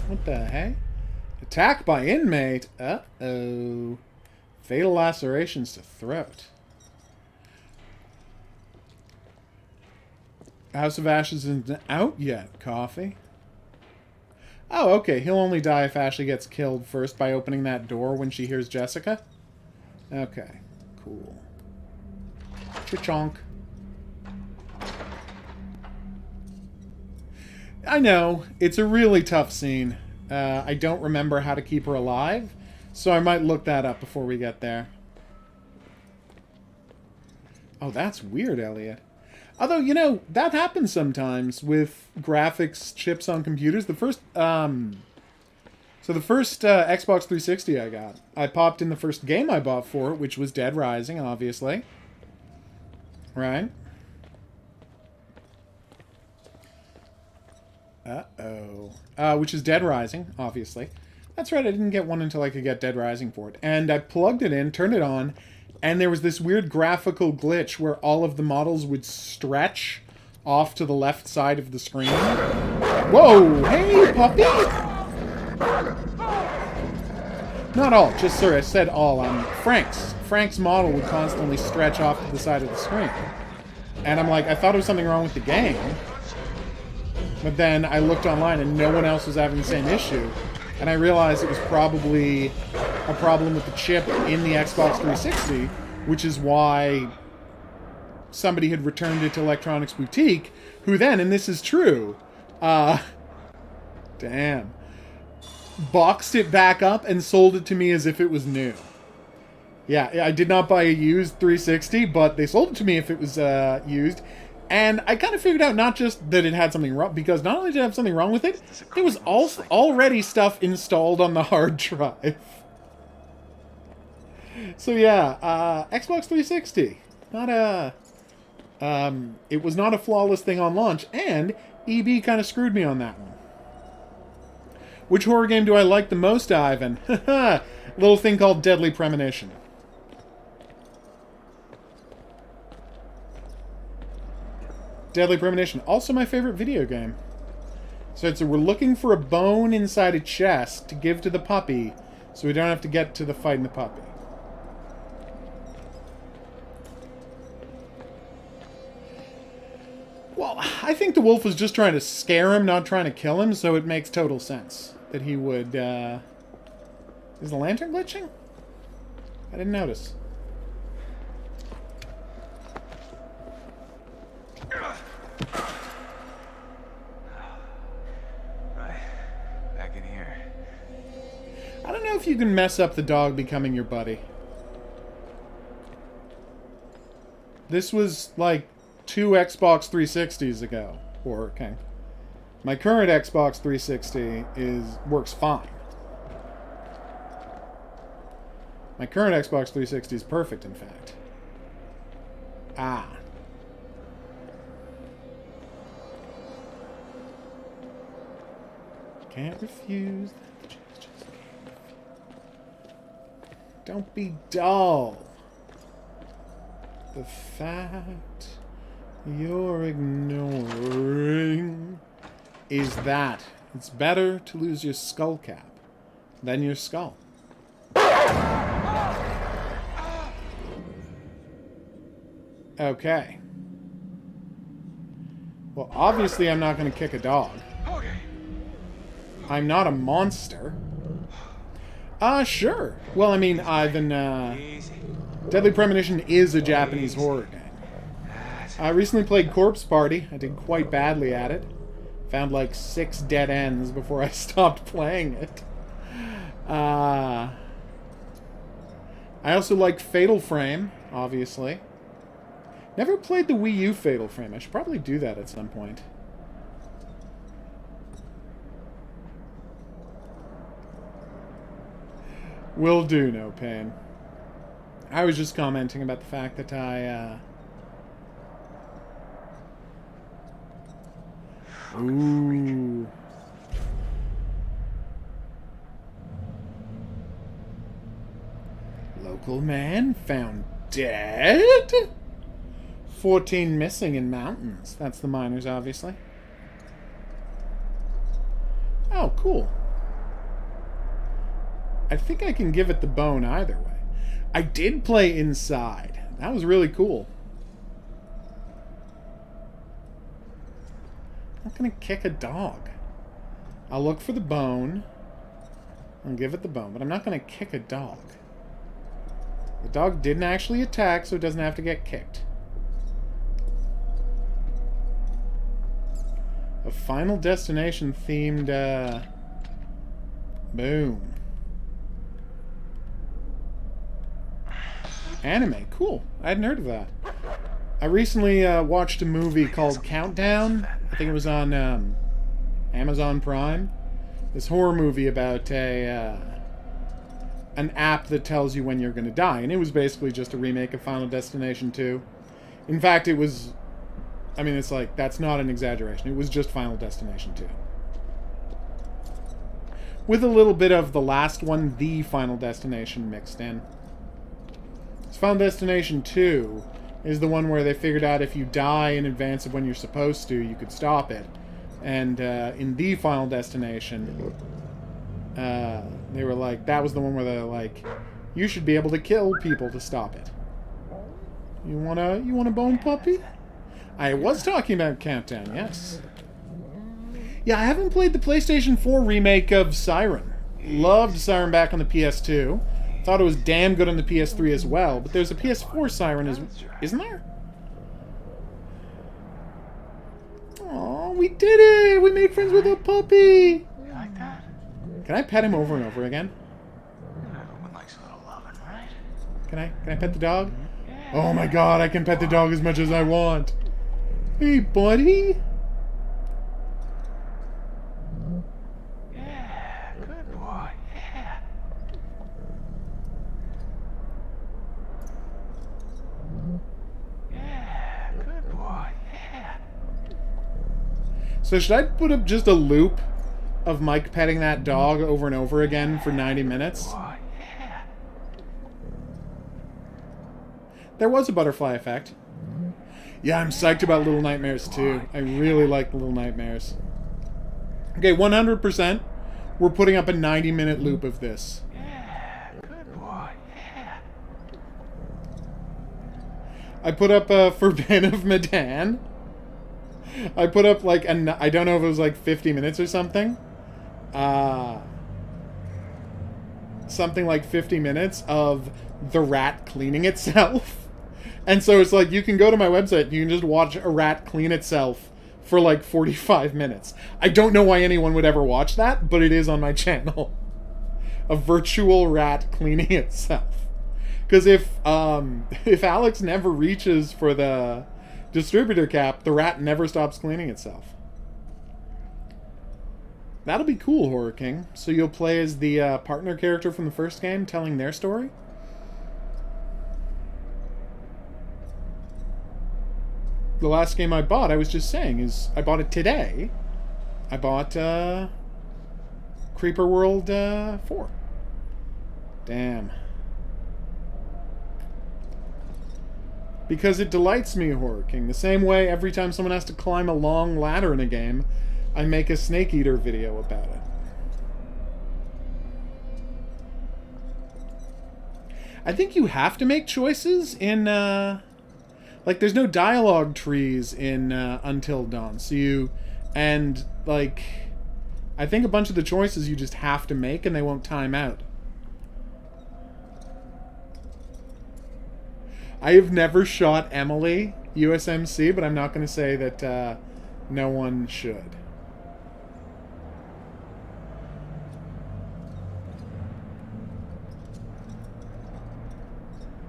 What the heck? Attack by inmate. Uh-oh. Fatal lacerations to throat. House of Ashes isn't out yet, Coffee. Oh, okay. He'll only die if Ashley gets killed first by opening that door when she hears Jessica. Okay, cool. Cha-chonk. I know, it's a really tough scene. I don't remember how to keep her alive, so I might look that up before we get there. Oh, that's weird, Elliot. Although, you know, that happens sometimes with graphics chips on computers. The first, So the first Xbox 360 I got, I popped in the first game I bought for it, which was Dead Rising, obviously. Right? Uh-oh. Which is Dead Rising, obviously. That's right, I didn't get one until I could get Dead Rising for it. And I plugged it in, turned it on, and there was this weird graphical glitch where all of the models would stretch off to the left side of the screen. Whoa! Hey, puppy! Not all, just, sorry, I said all. Frank's model would constantly stretch off to the side of the screen. And I'm like, I thought it was something wrong with the game. But then I looked online and no one else was having the same issue. And I realized it was probably a problem with the chip in the Xbox 360, which is why somebody had returned it to Electronics Boutique, who then, and this is true, damn, boxed it back up and sold it to me as if it was new. Yeah, I did not buy a used 360, but they sold it to me if it was used. And I kind of figured out not just that it had something wrong, because not only did it have something wrong with it, there was also already stuff installed on the hard drive. So yeah, Xbox 360. Not a... it was not a flawless thing on launch, and EB kind of screwed me on that one. Which horror game do I like the most, Ivan? Little thing called Deadly Premonition. Deadly Premonition. Also my favorite video game. So we're looking for a bone inside a chest to give to the puppy, so we don't have to get to the fighting the puppy. Well, I think the wolf was just trying to scare him, not trying to kill him, so it makes total sense that he would, Is the lantern glitching? I didn't notice. Right. Back in here. I don't know if you can mess up the dog becoming your buddy. This was, like, 2 Xbox 360s ago. Or, okay. My current Xbox 360 works fine. My current Xbox 360 is perfect, in fact. Ah. Can't refuse. Don't be dull. The fact you're ignoring is that it's better to lose your skull cap than your skull. Okay. Well, obviously I'm not going to kick a dog. I'm not a monster. Sure. Well, I mean, Ivan, Deadly Premonition is a Japanese horror game. I recently played Corpse Party. I did quite badly at it. Found like 6 dead ends before I stopped playing it. I also like Fatal Frame, obviously. Never played the Wii U Fatal Frame. I should probably do that at some point. Will do, no pain. I was just commenting about the fact that Ooh. Local man found dead? 14 missing in mountains. That's the miners, obviously. Oh, cool. I think I can give it the bone either way. I did play Inside. That was really cool. I'm not going to kick a dog. I'll look for the bone. I'll give it the bone, but I'm not going to kick a dog. The dog didn't actually attack, so it doesn't have to get kicked. A Final Destination themed, boom. Anime, cool. I hadn't heard of that. I recently watched a movie called Countdown. I think it was on Amazon Prime. This horror movie about an app that tells you when you're going to die. And it was basically just a remake of Final Destination 2. In fact, it was... I mean, it's like, that's not an exaggeration. It was just Final Destination 2. With a little bit of the last one, The Final Destination, mixed in. Final Destination 2 is the one where they figured out if you die in advance of when you're supposed to, you could stop it. And in The Final Destination, they were like, that was the one where they're like, you should be able to kill people to stop it. You want a bone puppy? I was talking about Countdown, yes. Yeah, I haven't played the PlayStation 4 remake of Siren. Loved Siren back on the PS2. Thought it was damn good on the PS3 as well, but there's a PS4 Siren, isn't there? Oh, we did it! We made friends with a puppy! You like that? Can I pet him over and over again? Everyone likes a little loving, right? Can I pet the dog? Oh my god, I can pet the dog as much as I want. Hey, buddy! Yeah, good boy, yeah. So should I put up just a loop of Mike petting that dog over and over again for 90 minutes? There was a butterfly effect. Yeah, I'm psyched about Little Nightmares too. I really like Little Nightmares. Okay, 100%. We're putting up a 90-minute loop of this. Good boy. I put up for Ben of Medan. I put up like, I don't know if it was like 50 minutes or something. Something like 50 minutes of the rat cleaning itself. And so it's like, you can go to my website, you can just watch a rat clean itself for like 45 minutes. I don't know why anyone would ever watch that, but it is on my channel. A virtual rat cleaning itself. Because if Alex never reaches for the distributor cap, the rat never stops cleaning itself. That'll be cool, Horror King. So you'll play as the partner character from the first game, telling their story? The last game I bought, I was just saying, is I bought it today. I bought Creeper World 4. Damn. Because it delights me, Horror King. The same way every time someone has to climb a long ladder in a game, I make a Snake Eater video about it. I think you have to make choices in, like, there's no dialogue trees in Until Dawn. So you, and, like, I think a bunch of the choices you just have to make and they won't time out. I have never shot Emily, USMC, but I'm not going to say that no one should.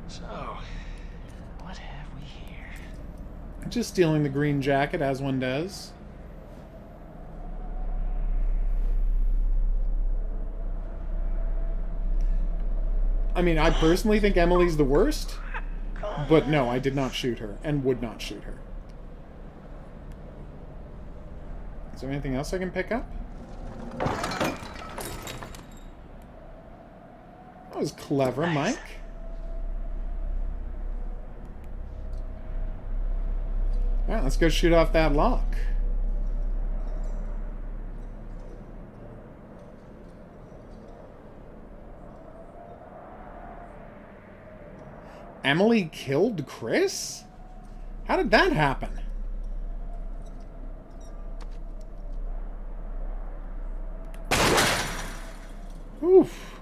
So, what have we here? Just stealing the green jacket, as one does. I mean, I personally think Emily's the worst. But no, I did not shoot her, and would not shoot her. Is there anything else I can pick up? That was clever, Mike. Alright, let's go shoot off that lock. Emily killed Chris? How did that happen? Oof.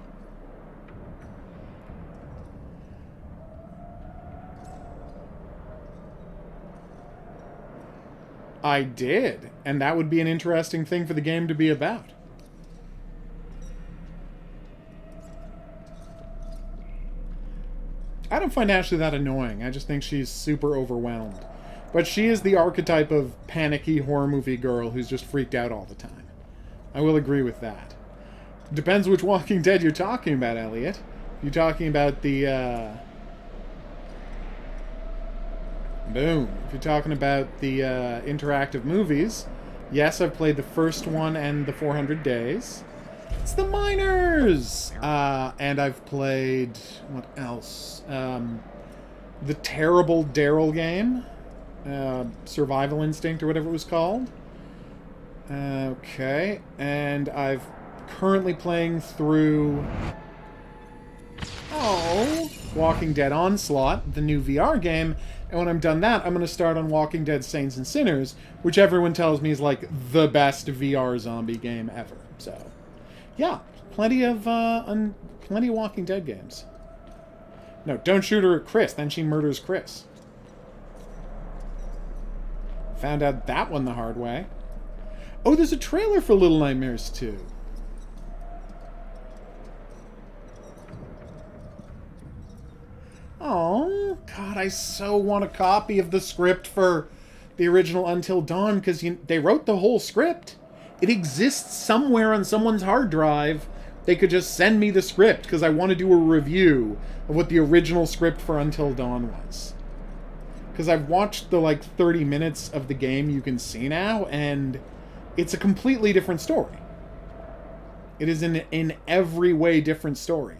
I did, and that would be an interesting thing for the game to be about. I don't find Ashley that annoying. I just think she's super overwhelmed. But she is the archetype of panicky horror movie girl who's just freaked out all the time. I will agree with that. Depends which Walking Dead you're talking about, Elliot. You're talking about the, Boom. If you're talking about the, interactive movies, yes, I've played the first one and the 400 Days. It's the Miners! And I've played... what else? The terrible Daryl game. Survival Instinct or whatever it was called. Okay. And I've currently playing through... Walking Dead Onslaught, the new VR game. And when I'm done that, I'm going to start on Walking Dead Saints and Sinners, which everyone tells me is like the best VR zombie game ever. So... yeah, plenty of Walking Dead games. No, don't shoot her at Chris, then she murders Chris. Found out that one the hard way. Oh, there's a trailer for Little Nightmares 2. Oh, God, I so want a copy of the script for the original Until Dawn, because they wrote the whole script. It exists somewhere on someone's hard drive. They could just send me the script, because I want to do a review of what the original script for Until Dawn was. Because I've watched the, 30 minutes of the game you can see now, and it's a completely different story. It is an in every way different story.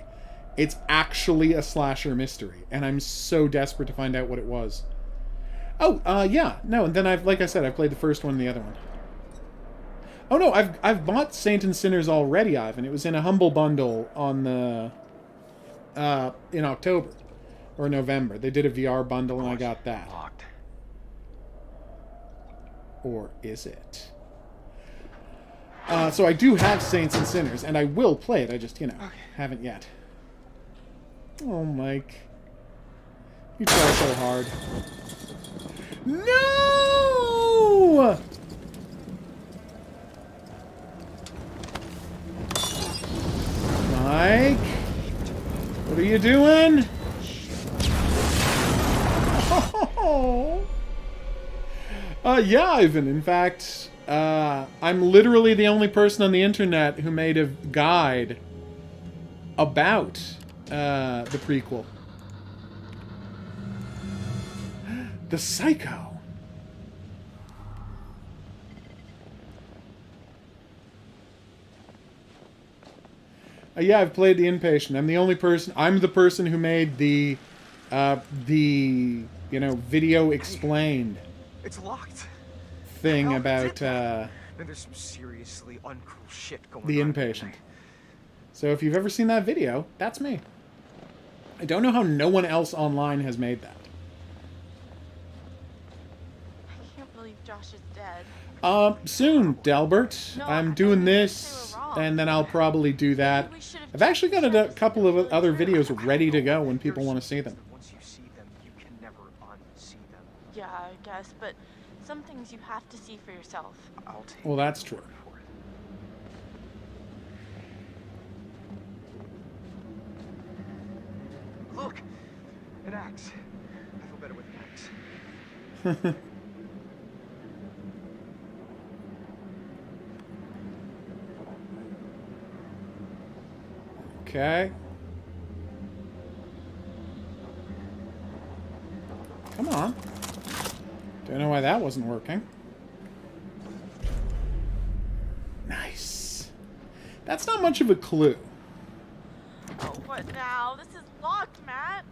It's actually a slasher mystery, and I'm so desperate to find out what it was. Oh, yeah, no, and then like I said, I've played the first one and the other one. Oh no, I've bought Saint and Sinners already, Ivan. It was in a Humble Bundle on the in October or November. They did a VR bundle, and I got that. Locked. Or is it? So I do have Saints and Sinners, and I will play it. I just, haven't yet. Oh, Mike. You try so hard. No! Mike? What are you doing? Oh. Yeah, Ivan. In fact, I'm literally the only person on the internet who made a guide about the prequel. The Psycho. Yeah, I've played The Inpatient. I'm the only person. I'm the person who made the video explained. It's locked. Thing about Then there's some seriously uncool shit going The on. Inpatient. So if you've ever seen that video, that's me. I don't know how no one else online has made that. I can't believe Josh is dead. Soon, Delbert. No, I'm I doing think this, they were wrong. and then I'll probably do that. Maybe we should've I've actually got a checked couple of really other true. videos ready to go when people want to see them. Once you see them, you can never unsee them. Yeah, I guess, but some things you have to see for yourself. I'll take Well, that's true. your word for it. Look, an axe. I feel better with an axe. Okay. Come on. Don't know why that wasn't working. Nice. That's not much of a clue. Oh, what now? This is locked, Matt.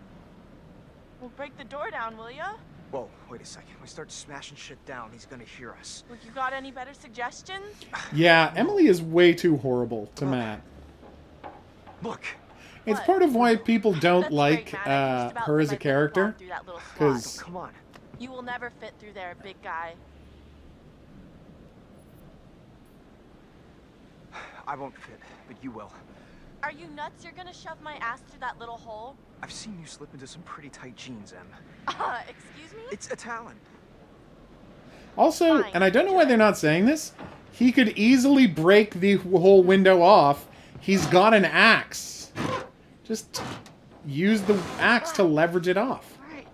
We'll break the door down, will ya? Whoa, wait a second. We start smashing shit down, he's gonna hear us. Look, you got any better suggestions? Yeah, Emily is way too horrible to Matt. Look. It's What? part of why people don't That's like great, Matt. I can just about her fit as my a big character. ball through that little slot. 'Cause Come on. You will never fit through there, big guy. I won't fit, but you will. Are you nuts? You're gonna shove my ass through that little hole? I've seen you slip into some pretty tight jeans, Em. Excuse me? It's a talent. Also, Fine, and I don't know do why it. they're not saying this, he could easily break the whole window off. He's got an axe. Just use the axe to leverage it off. Right.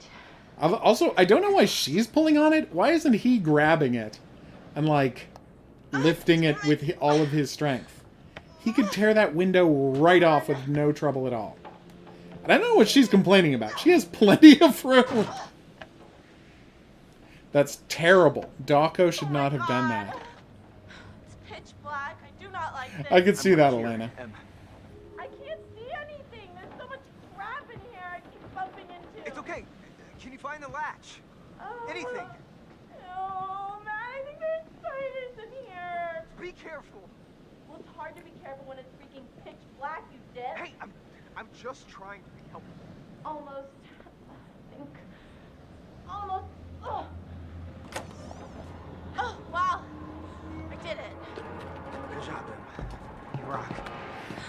Also, I don't know why she's pulling on it. Why isn't he grabbing it and, like, lifting it with all of his strength? He could tear that window right off with no trouble at all. And I don't know what she's complaining about. She has plenty of room. That's terrible. Dawko should not have done that. It's pitch black. I do not like this. I could see that, Here, Elena. Em. I can't see anything. There's so much crap in here I keep bumping into. It's okay. Can you find the latch? Oh. Anything. No, man. I think there's spiders in here. Be careful. Well, it's hard to be careful when it's freaking pitch black, you dip. Hey, I'm just trying to be helpful. Almost. I think. Almost. Oh. Oh, wow. I did it. Good job, Em. You rock.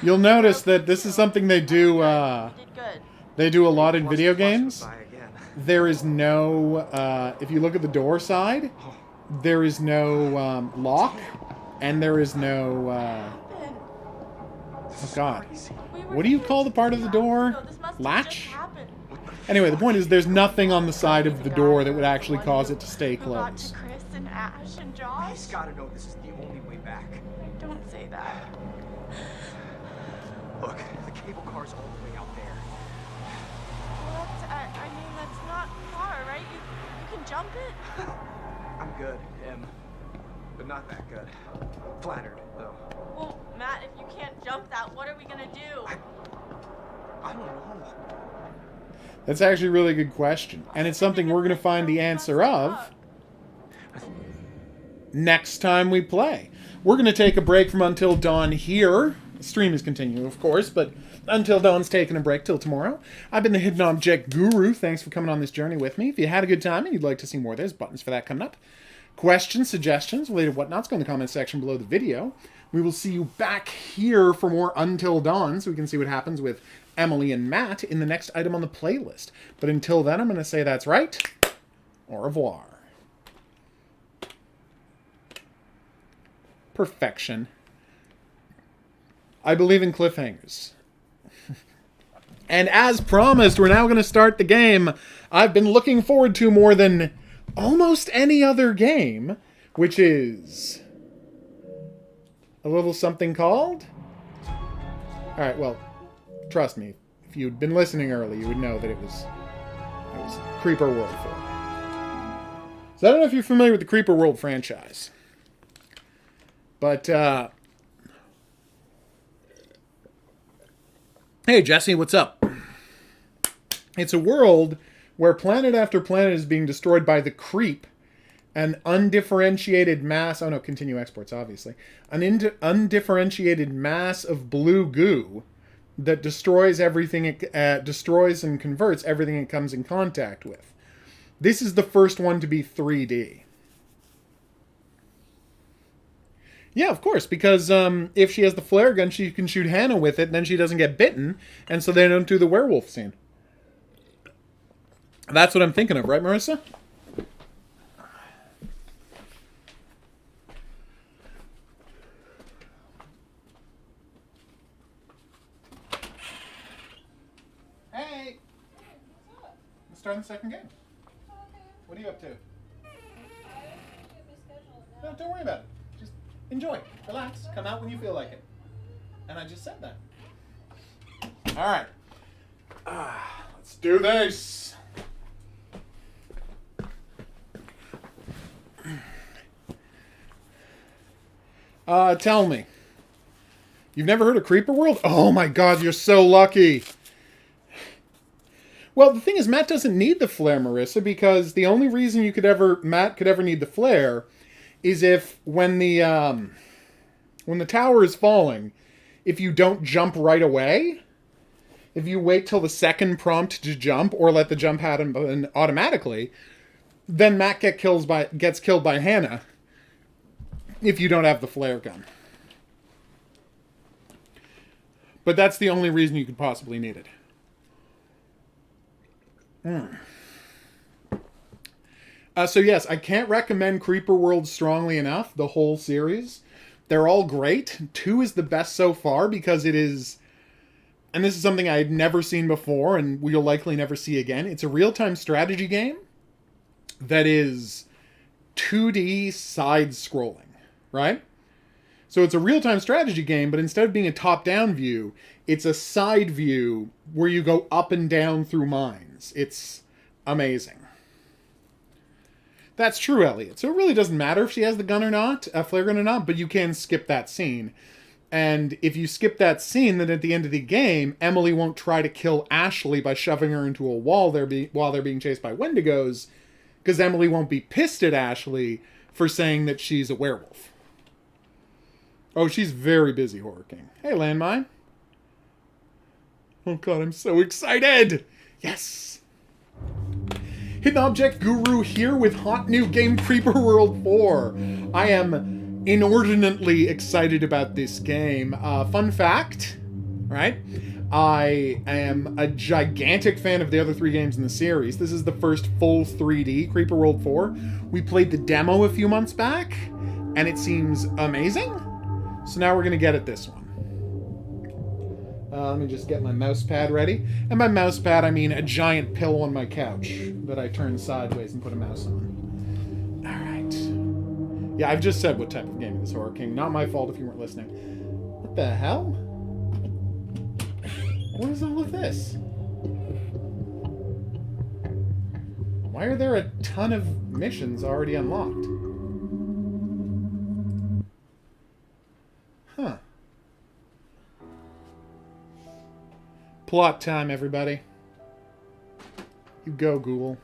You'll notice that this is something they do, You did good. they do a lot in Plus video the boss would games. buy again. There is no, if you look at the door side, there is no lock, and there is no, oh god. What do you call the part of the door? Latch? Anyway, the point is there's nothing on the side of the door that would actually cause it to stay Who got closed. to Chris and Ash and Josh? He's gotta know this is the only way back. Don't say that. Look, the cable car's all the way out there. Well, I mean, that's not far, right? You can jump it? I'm good, Em. But but not that good. Flattered, though. Well, Matt, if you can't jump that, what are we gonna do? I don't know. That's actually a really good question. And it's something we're going to find the answer of next time we play. We're going to take a break from Until Dawn here. The stream is continuing, of course, but Until Dawn's taking a break till tomorrow. I've been the Hidden Object Guru. Thanks for coming on this journey with me. If you had a good time and you'd like to see more, there's buttons for that coming up. Questions, suggestions, related whatnots, go in the comment section below the video. We will see you back here for more Until Dawn, so we can see what happens with Emily and Matt in the next item on the playlist. But until then, I'm going to say that's right. Au revoir. Perfection. I believe in cliffhangers. And as promised, we're now going to start the game I've been looking forward to more than almost any other game, which is a little something called... Alright, well, trust me, if you'd been listening early, you would know that it was Creeper World 4. So I don't know if you're familiar with the Creeper World franchise. But, hey, Jesse, what's up? It's a world where planet after planet is being destroyed by the creep, an undifferentiated mass... Oh, no, continue exports, obviously. An undifferentiated mass of blue goo that destroys everything, destroys and converts everything it comes in contact with. This is the first one to be 3D. Yeah, of course, because if she has the flare gun, she can shoot Hannah with it, and then she doesn't get bitten, and so they don't do the werewolf scene. That's what I'm thinking of, right, Marissa? Hey! Let's start the second game. What are you up to? No, don't worry about it. Just enjoy. Relax. Come out when you feel like it. And I just said that. Alright. Let's do this. Tell me. You've never heard of Creeper World? Oh my god, you're so lucky. Well, the thing is, Matt doesn't need the flare, Marissa, because the only reason Matt could ever need the flare is if when the tower is falling, if you don't jump right away, if you wait till the second prompt to jump or let the jump happen automatically, then Matt gets killed by Hannah if you don't have the flare gun. But that's the only reason you could possibly need it. So yes, I can't recommend Creeper World strongly enough, the whole series. They're all great. 2 is the best so far because it is, and this is something I had never seen before and we'll likely never see again. It's a real-time strategy game that is 2D side-scrolling, right? So it's a real-time strategy game, but instead of being a top-down view, it's a side view where you go up and down through mines. It's amazing. That's true, Elliot. So it really doesn't matter if she has the gun or not, a flare gun or not, but you can skip that scene. And if you skip that scene, then at the end of the game, Emily won't try to kill Ashley by shoving her into a wall while they're being chased by Wendigos, because Emily won't be pissed at Ashley for saying that she's a werewolf. Oh, she's very busy Horror King. Hey, Landmine. Oh god, I'm so excited! Yes! Hidden Object Guru here with hot new game Creeper World 4. I am inordinately excited about this game. Fun fact, right? I am a gigantic fan of the other 3 games in the series. This is the first full 3D Creeper World 4. We played the demo a few months back, and it seems amazing. So now we're going to get at this one. Let me just get my mouse pad ready. And by mouse pad, I mean a giant pillow on my couch that I turn sideways and put a mouse on. Alright. Yeah, I've just said what type of game it is, Horror King. Not my fault if you weren't listening. What the hell? What is all of this? Why are there a ton of missions already unlocked? Plot time, everybody. You go, Google.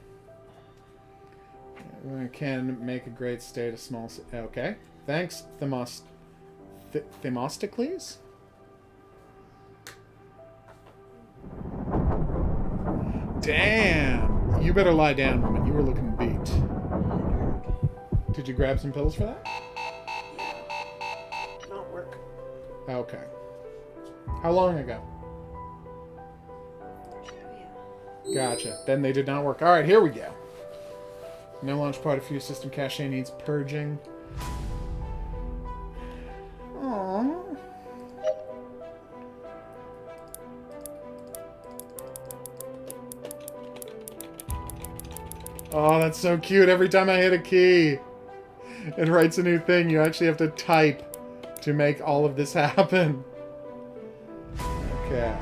Can make a great state a small... Okay. Thanks, Themistocles? Damn! You better lie down, woman. You were looking beat. Did you grab some pills for that? Yeah. Not work. Okay. How long ago? Gotcha. Then they did not work. Alright, here we go. No launch pod if your system cache needs purging. Aww. Oh, that's so cute. Every time I hit a key, it writes a new thing. You actually have to type to make all of this happen. Okay.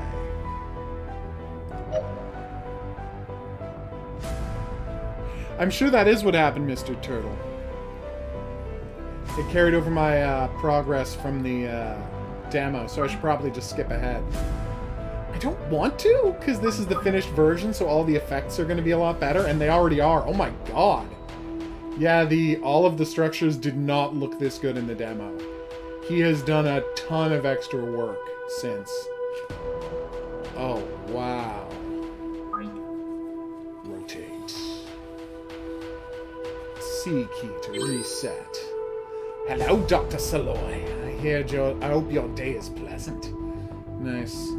I'm sure that is what happened, Mr. Turtle. It carried over my progress from the demo, so I should probably just skip ahead. I don't want to, because this is the finished version, so all the effects are going to be a lot better, and they already are. Oh my god. Yeah, all of the structures did not look this good in the demo. He has done a ton of extra work since. Oh, wow. Rotate. C key to reset. Hello, Dr. Saloy. I hope your day is pleasant. Nice.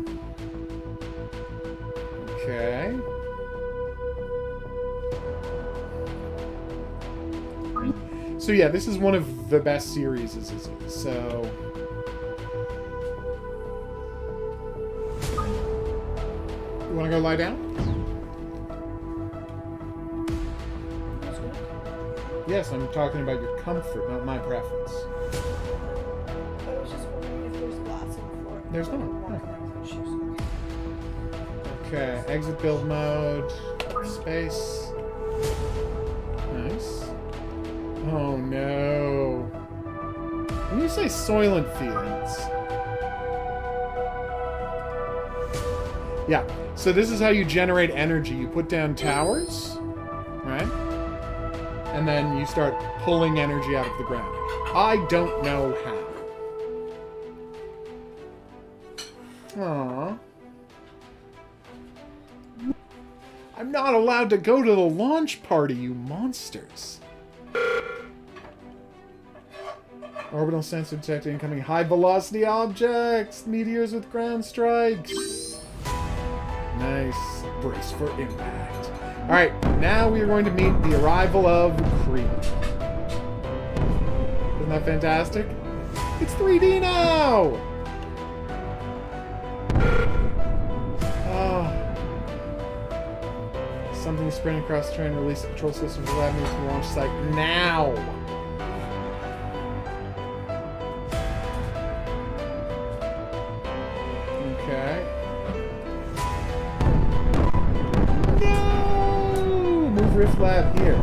Okay. So yeah, this is one of the best series, so... You wanna go lie down? Yes, I'm talking about your comfort, not my preference. I was just wondering if there's glass on the floor. There's not. No. Okay, exit build mode. Space. Nice. Oh no. When you say Soylent Fields... Yeah, so this is how you generate energy. You put down towers, right? And then you start pulling energy out of the ground. I don't know how. Aww. I'm not allowed to go to the launch party, you monsters. Orbital sensor detect incoming high-velocity objects. Meteors with ground strikes. Nice. Brace for impact. Alright, now we are going to meet the arrival of Creep. Isn't that fantastic? It's 3D now! Oh. Something sprinting across the train, release the control system to allow me to the launch site now! Okay. No! Move Rift Lab here.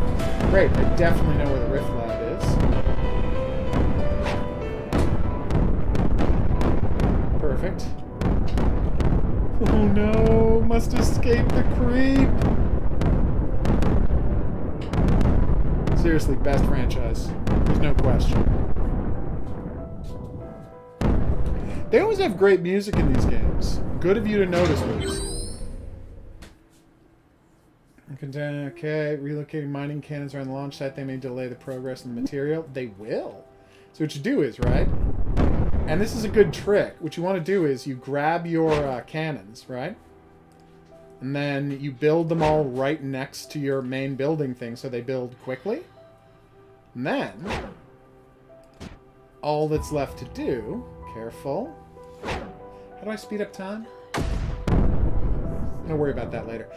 Great, I definitely know where the Rift Lab is. Perfect. Oh no! Must escape the creep! Seriously, best franchise. There's no question. They always have great music in these games. Good of you to notice those. Okay, relocating mining cannons around the launch site. They may delay the progress in the material. They will. So what you do is, right? And this is a good trick. What you want to do is you grab your cannons, right? And then you build them all right next to your main building thing so they build quickly. And then, all that's left to do, careful. How do I speed up time? Don't worry about that later.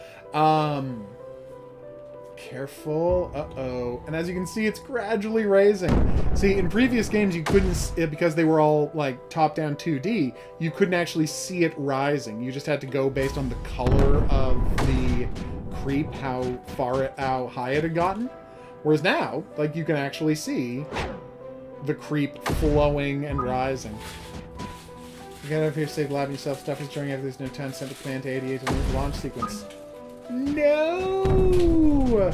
Careful. Uh-oh. And as you can see, it's gradually raising. See, in previous games, you couldn't, because they were all, like, top-down 2D, you couldn't actually see it rising. You just had to go based on the color of the creep, how high it had gotten. Whereas now, like, you can actually see the creep flowing and rising. Get out of here, save lab yourself. Stuff is during after there's no time sent to command to 88 to leave the launch sequence. No!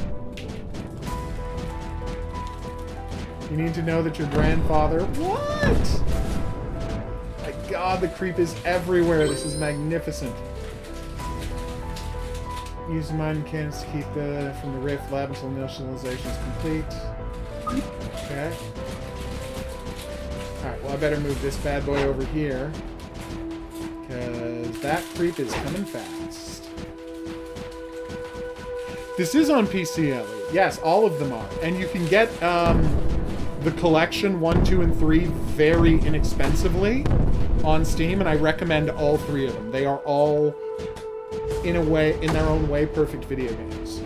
You need to know that your grandfather... What? My god, the creep is everywhere. This is magnificent. Use mine cannons to keep from the Rift lab until initialization is complete. Okay. Alright, well I better move this bad boy over here. Because that creep is coming fast. This is on PC, Ellie. Yes, all of them are. And you can get the collection 1, 2, and 3 very inexpensively on Steam, and I recommend all 3 of them. They are all, in their own way, perfect video games.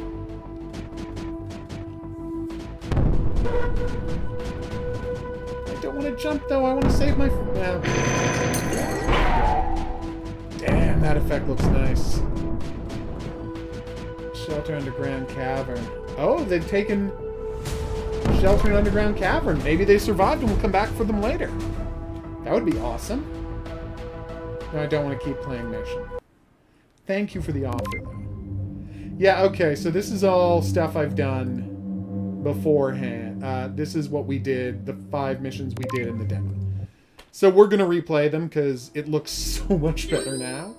I don't want to jump, though. I want to save my... Well, damn, that effect looks nice. Shelter underground cavern. Oh, they've taken Shelter in underground cavern. Maybe they survived and we'll come back for them later. That would be awesome. No, I don't want to keep playing Mission. Thank you for the offer, though. Yeah, okay, so this is all stuff I've done beforehand. This is what we did, the 5 missions we did in the demo. So we're going to replay them because it looks so much better now.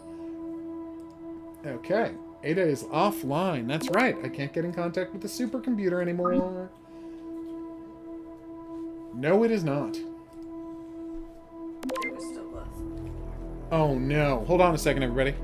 Okay. Ada is offline. That's right. I can't get in contact with the supercomputer anymore. No, it is not. Oh, no. Hold on a second, everybody.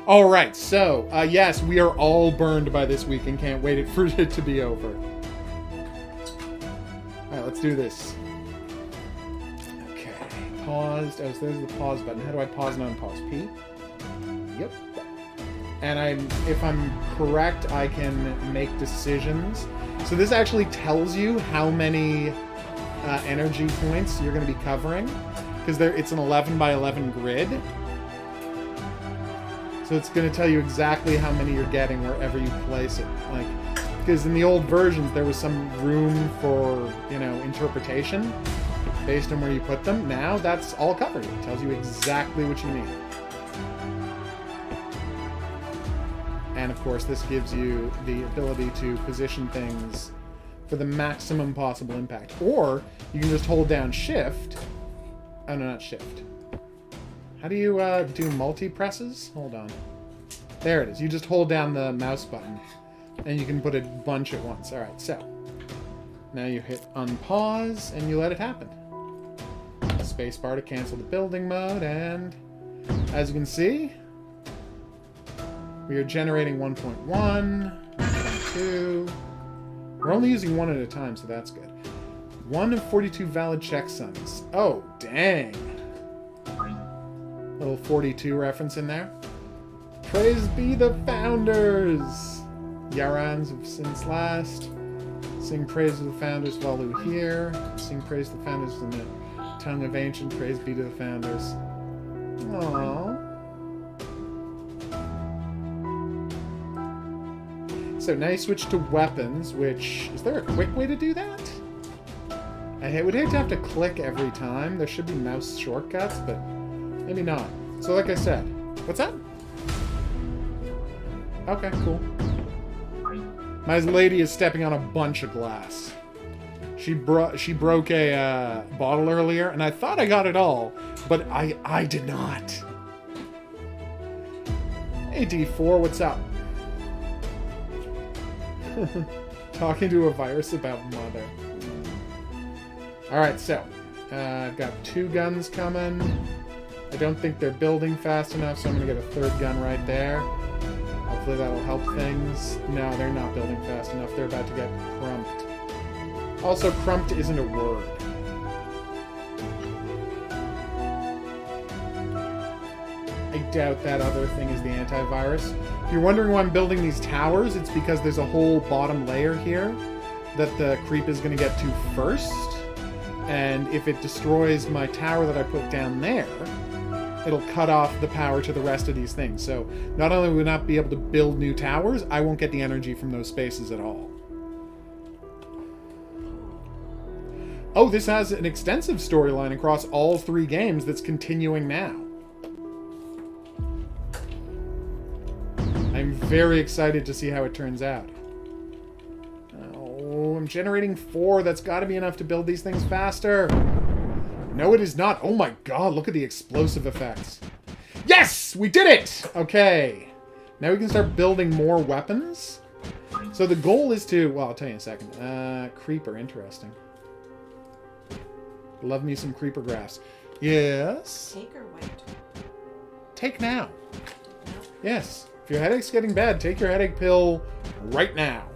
Alright, so, yes, we are all burned by this week and can't wait for it to be over. Alright, let's do this. Okay, paused. Oh, so there's the pause button. How do I pause and unpause? P? Yep. And if I'm correct, I can make decisions. So this actually tells you how many energy points you're going to be covering. Because it's an 11 by 11 grid. So it's going to tell you exactly how many you're getting wherever you place it. Like, because in the old versions, there was some room for, you know, interpretation based on where you put them. Now, that's all covered. It tells you exactly what you need. And, of course, this gives you the ability to position things for the maximum possible impact. Or, you can just hold down Shift. Oh, no, not Shift. How do you do multi-presses? Hold on. There it is. You just hold down the mouse button, and you can put a bunch at once. Alright, so. Now you hit unpause, and you let it happen. Spacebar to cancel the building mode, and as you can see, we are generating 1.1, 1.2. We're only using 1 at a time, so that's good. 1 of 42 valid checksums. Oh, dang. Little 42 reference in there. Praise be the founders! Yarans have since last. Sing praise to the founders while we're here. Sing praise to the founders in the tongue of ancient. Praise be to the founders. Aww. So now you switch to weapons, which... Is there a quick way to do that? I would hate to have to click every time. There should be mouse shortcuts, but... Maybe not. So like I said, what's that? Okay, cool. My lady is stepping on a bunch of glass. She broke a bottle earlier, and I thought I got it all, but I did not. Hey D4, what's up? Talking to a virus about mother. Alright, so I've got 2 guns coming. I don't think they're building fast enough, so I'm going to get a 3rd gun right there. I'll Hopefully that'll help things. No, they're not building fast enough. They're about to get crumped. Also, crumped isn't a word. I doubt that other thing is the antivirus. If you're wondering why I'm building these towers, it's because there's a whole bottom layer here that the creep is going to get to first. And if it destroys my tower that I put down there, it'll cut off the power to the rest of these things. So not only will we not be able to build new towers, I won't get the energy from those spaces at all. Oh, this has an extensive storyline across all 3 games that's continuing now. I'm very excited to see how it turns out. Oh, I'm generating 4. That's got to be enough to build these things faster. No, it is not. Oh my god, look at the explosive effects. Yes! We did it! Okay. Now we can start building more weapons. So the goal is to... Well, I'll tell you in a second. Creeper, interesting. Love me some creeper grass. Yes? Take or wait? Take now. Yes. If your headache's getting bad, take your headache pill right now.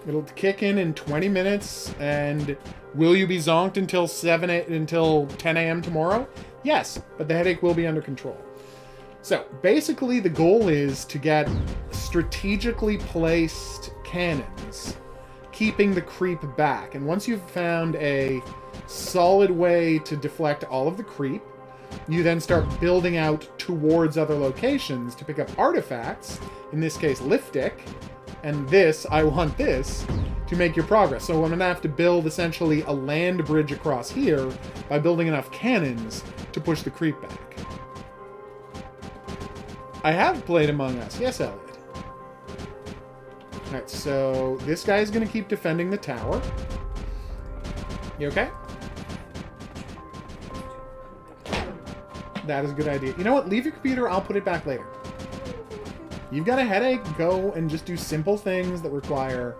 It'll kick in 20 minutes, and will you be zonked until 10 a.m. tomorrow? Yes, but the headache will be under control. So, basically the goal is to get strategically placed cannons, keeping the creep back. And once you've found a solid way to deflect all of the creep, you then start building out towards other locations to pick up artifacts, in this case Liftic, and this, I want this, to make your progress. So I'm going to have to build essentially a land bridge across here by building enough cannons to push the creep back. I have played Among Us. Yes, Elliot. Alright, so this guy is going to keep defending the tower. You okay? That is a good idea. You know what? Leave your computer. I'll put it back later. You've got a headache. Go and just do simple things that require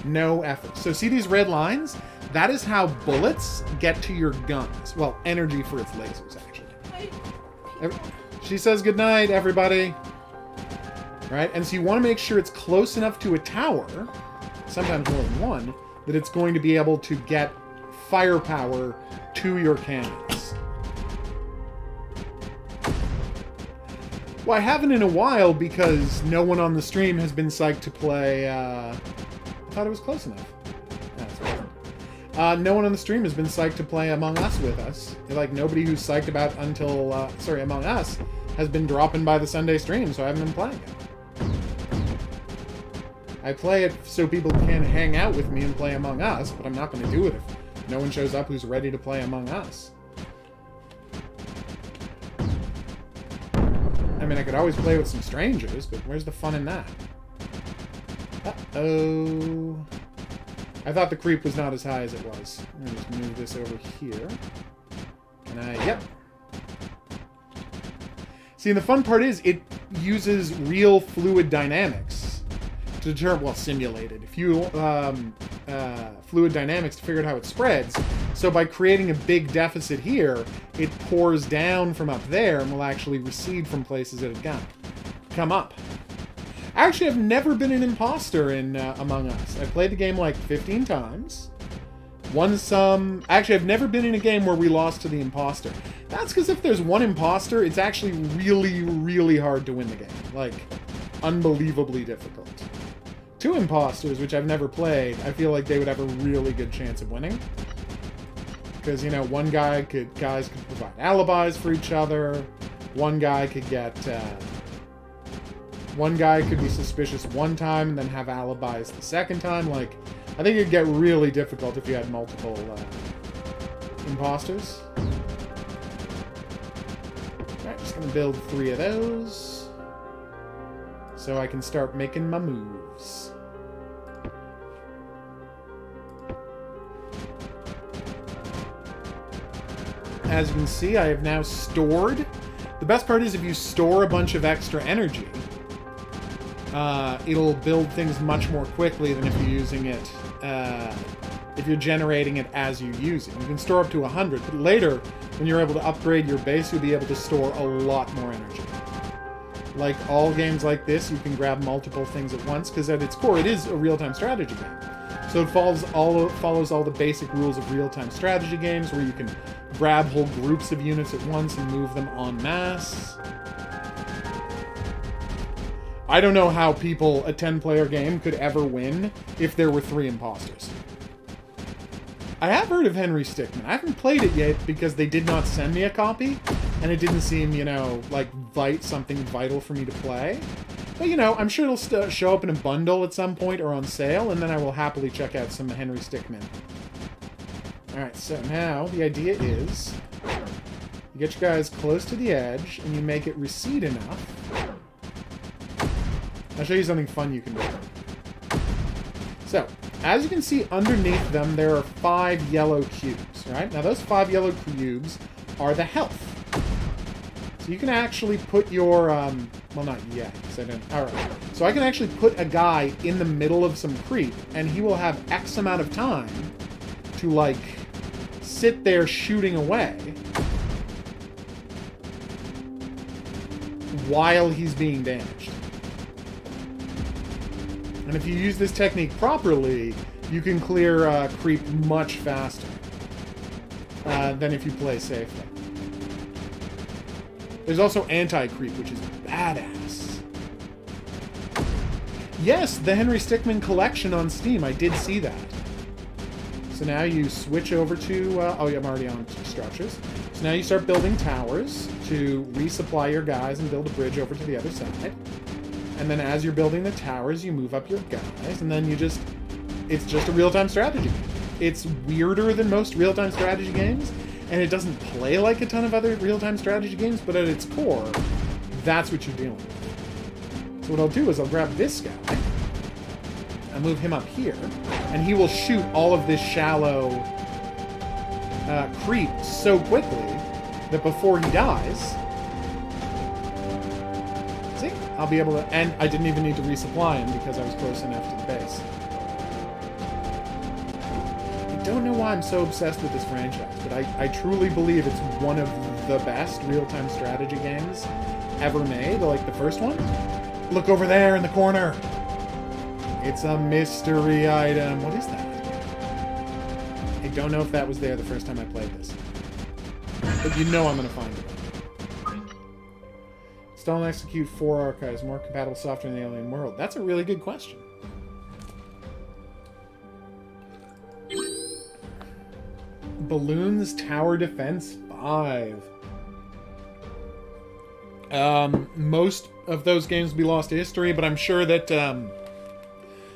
no effort. So see these red lines? That is how bullets get to your guns. Well, energy for its lasers, actually. She says goodnight, everybody. Right? And so you want to make sure it's close enough to a tower, sometimes more than one, that it's going to be able to get firepower to your cannons. Well, I haven't in a while because no one on the stream has been psyched to play... I thought it was close enough. That's right. No one on the stream has been psyched to play Among Us with us. Like, nobody who's psyched about Among Us has been dropping by the Sunday stream, so I haven't been playing it. I play it so people can hang out with me and play Among Us, but I'm not going to do it if no one shows up who's ready to play Among Us. I mean, I could always play with some strangers, but where's the fun in that? Uh-oh. I thought the creep was not as high as it was. I'm going to just move this over here. Can I... Yep. See, and the fun part is it uses real fluid dynamics to determine... Well, simulated. If you... fluid dynamics to figure out how it spreads. So by creating a big deficit here, it pours down from up there and will actually recede from places that it come up. Actually, I've never been an imposter in Among Us. I've played the game like 15 times. Won some... Actually, I've never been in a game where we lost to the imposter. That's because if there's one imposter, it's actually really, really hard to win the game. Like, unbelievably difficult. 2 imposters, which I've never played, I feel like they would have a really good chance of winning. Because, you know, guys could provide alibis for each other. One guy could get... one guy could be suspicious one time and then have alibis the second time. Like, I think it'd get really difficult if you had multiple imposters. Alright, just gonna build 3 of those. So I can start making my moves. As you can see, I have now stored. The best part is if you store a bunch of extra energy, it'll build things much more quickly than if you're using it, if you're generating it as you use it. You can store up to 100, but later, when you're able to upgrade your base, you'll be able to store a lot more energy. like all games like this, you can grab multiple things at once, because at its core, it is a real-time strategy game. So it follows all the basic rules of real-time strategy games, where you can grab whole groups of units at once and move them en masse. I don't know how people, a 10-player game, could ever win if there were 3 imposters. I have heard of Henry Stickmin. I haven't played it yet because they did not send me a copy, and it didn't seem, you know, like something vital for me to play. But, you know, I'm sure it'll show up in a bundle at some point or on sale, and then I will happily check out some Henry Stickmin. Alright, so now the idea is you get your guys close to the edge, and you make it recede enough. I'll show you something fun you can do. So, as you can see underneath them, there are 5 yellow cubes, right? Now, those 5 yellow cubes are the health. So you can actually put your, well, not yet, because I didn't, alright. So I can actually put a guy in the middle of some creep, and he will have X amount of time to, like, sit there shooting away while he's being damaged. And if you use this technique properly, you can clear creep much faster than if you play safely. There's also anti-creep, which is badass. Yes, the Henry Stickmin collection on Steam. I did see that. So now you switch over to... oh, yeah, I'm already on structures. So now you start building towers to resupply your guys and build a bridge over to the other side. And then as you're building the towers, you move up your guys, and then you just... It's just a real-time strategy game. It's weirder than most real-time strategy games, and it doesn't play like a ton of other real-time strategy games, but at its core, that's what you're dealing with. So what I'll do is I'll grab this guy, and move him up here, and he will shoot all of this shallow creep so quickly that before he dies... I'll be able to... And I didn't even need to resupply him because I was close enough to the base. I don't know why I'm so obsessed with this franchise, but I truly believe it's one of the best real-time strategy games ever made, like the first one. Look over there in the corner! It's a mystery item. What is that? I don't know if that was there the first time I played this. But you know I'm going to find it. Install and execute 4 archives, more compatible software in the alien world. That's a really good question. Balloons Tower Defense 5. Most of those games will be lost to history, but I'm sure that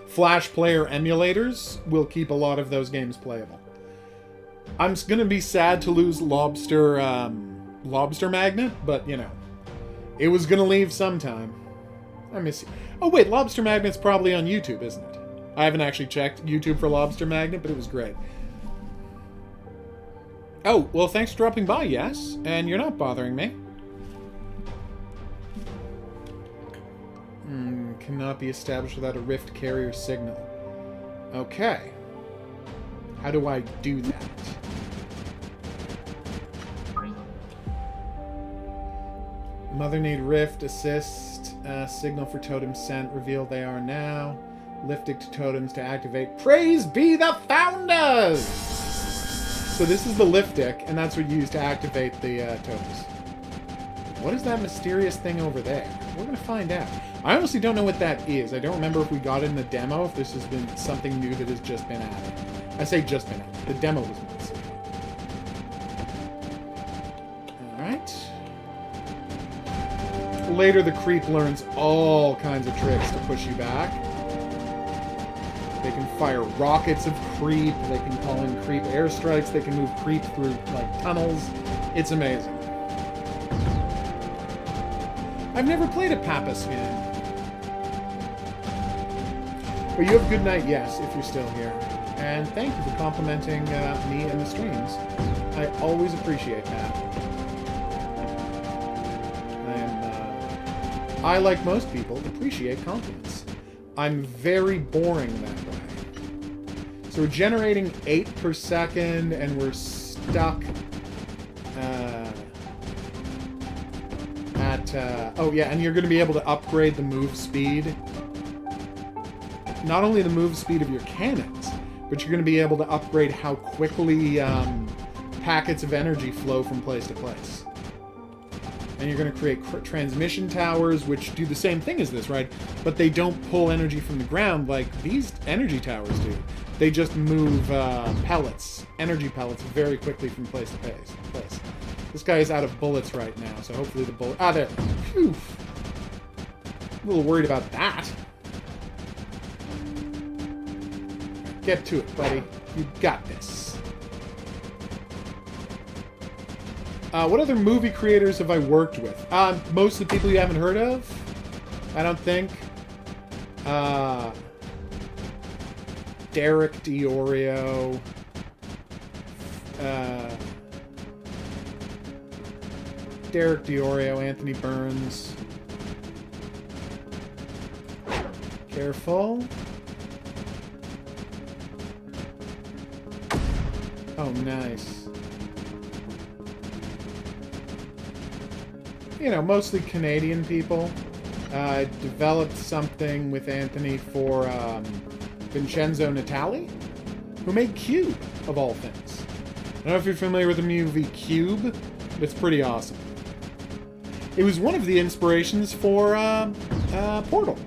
Flash player emulators will keep a lot of those games playable. I'm going to be sad to lose Lobster Magnet, but, you know. It was going to leave sometime. I miss you. Oh, wait, Lobster Magnet's probably on YouTube, isn't it? I haven't actually checked YouTube for Lobster Magnet, but it was great. Oh, well, thanks for dropping by, yes. And you're not bothering me. Cannot be established without a rift carrier signal. Okay. How do I do that? Mother need rift, assist, signal for totem sent, reveal they are now. Lifting to totems to activate. Praise be the founders! So this is the liftic, and that's what you use to activate the totems. What is that mysterious thing over there? We're going to find out. I honestly don't know what that is. I don't remember if we got it in the demo, if this has been something new that has just been added. I say just been added. The demo was missing. Alright. Later, the creep learns all kinds of tricks to push you back. They can fire rockets of creep. They can call in creep airstrikes. They can move creep through, like, tunnels. It's amazing. I've never played a Pappas game. But you have a good night, yes, if you're still here. And thank you for complimenting me and the streams. I always appreciate that. I, like most people, appreciate compliments. I'm very boring that way. So we're generating 8 per second, and we're stuck at get... oh, yeah, and you're going to be able to upgrade the move speed. Not only the move speed of your cannons, but you're going to be able to upgrade how quickly packets of energy flow from place to place. And you're going to create transmission towers, which do the same thing as this, right? But they don't pull energy from the ground like these energy towers do. They just move pellets, energy pellets, very quickly from place to place. This guy is out of bullets right now, so hopefully the bullet... Ah, there. Phew. A little worried about that. Get to it, buddy. You got this. What other movie creators have I worked with? Most of the people you haven't heard of, I don't think. Derek DiOrio. Derek DiOrio, Anthony Burns. Careful. Oh, nice. You know, mostly Canadian people. I developed something with Anthony for Vincenzo Natali, who made Cube, of all things. I don't know if you're familiar with the movie Cube, but it's pretty awesome. It was one of the inspirations for Portal.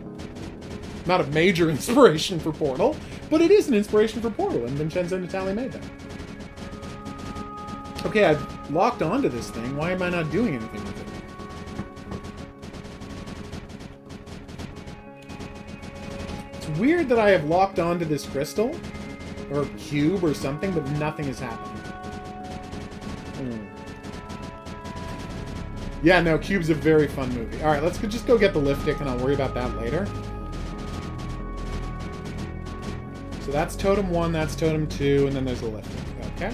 Not a major inspiration for Portal, but it is an inspiration for Portal, and Vincenzo Natali made that. Okay, I've locked onto this thing. Why am I not doing anything with it? It's weird that I have locked onto this crystal, or cube, or something, but nothing is happening. Yeah, no, Cube's a very fun movie. Alright, let's just go get the lift stick, and I'll worry about that later. So that's Totem 1, that's Totem 2, and then there's a lift stick. Okay.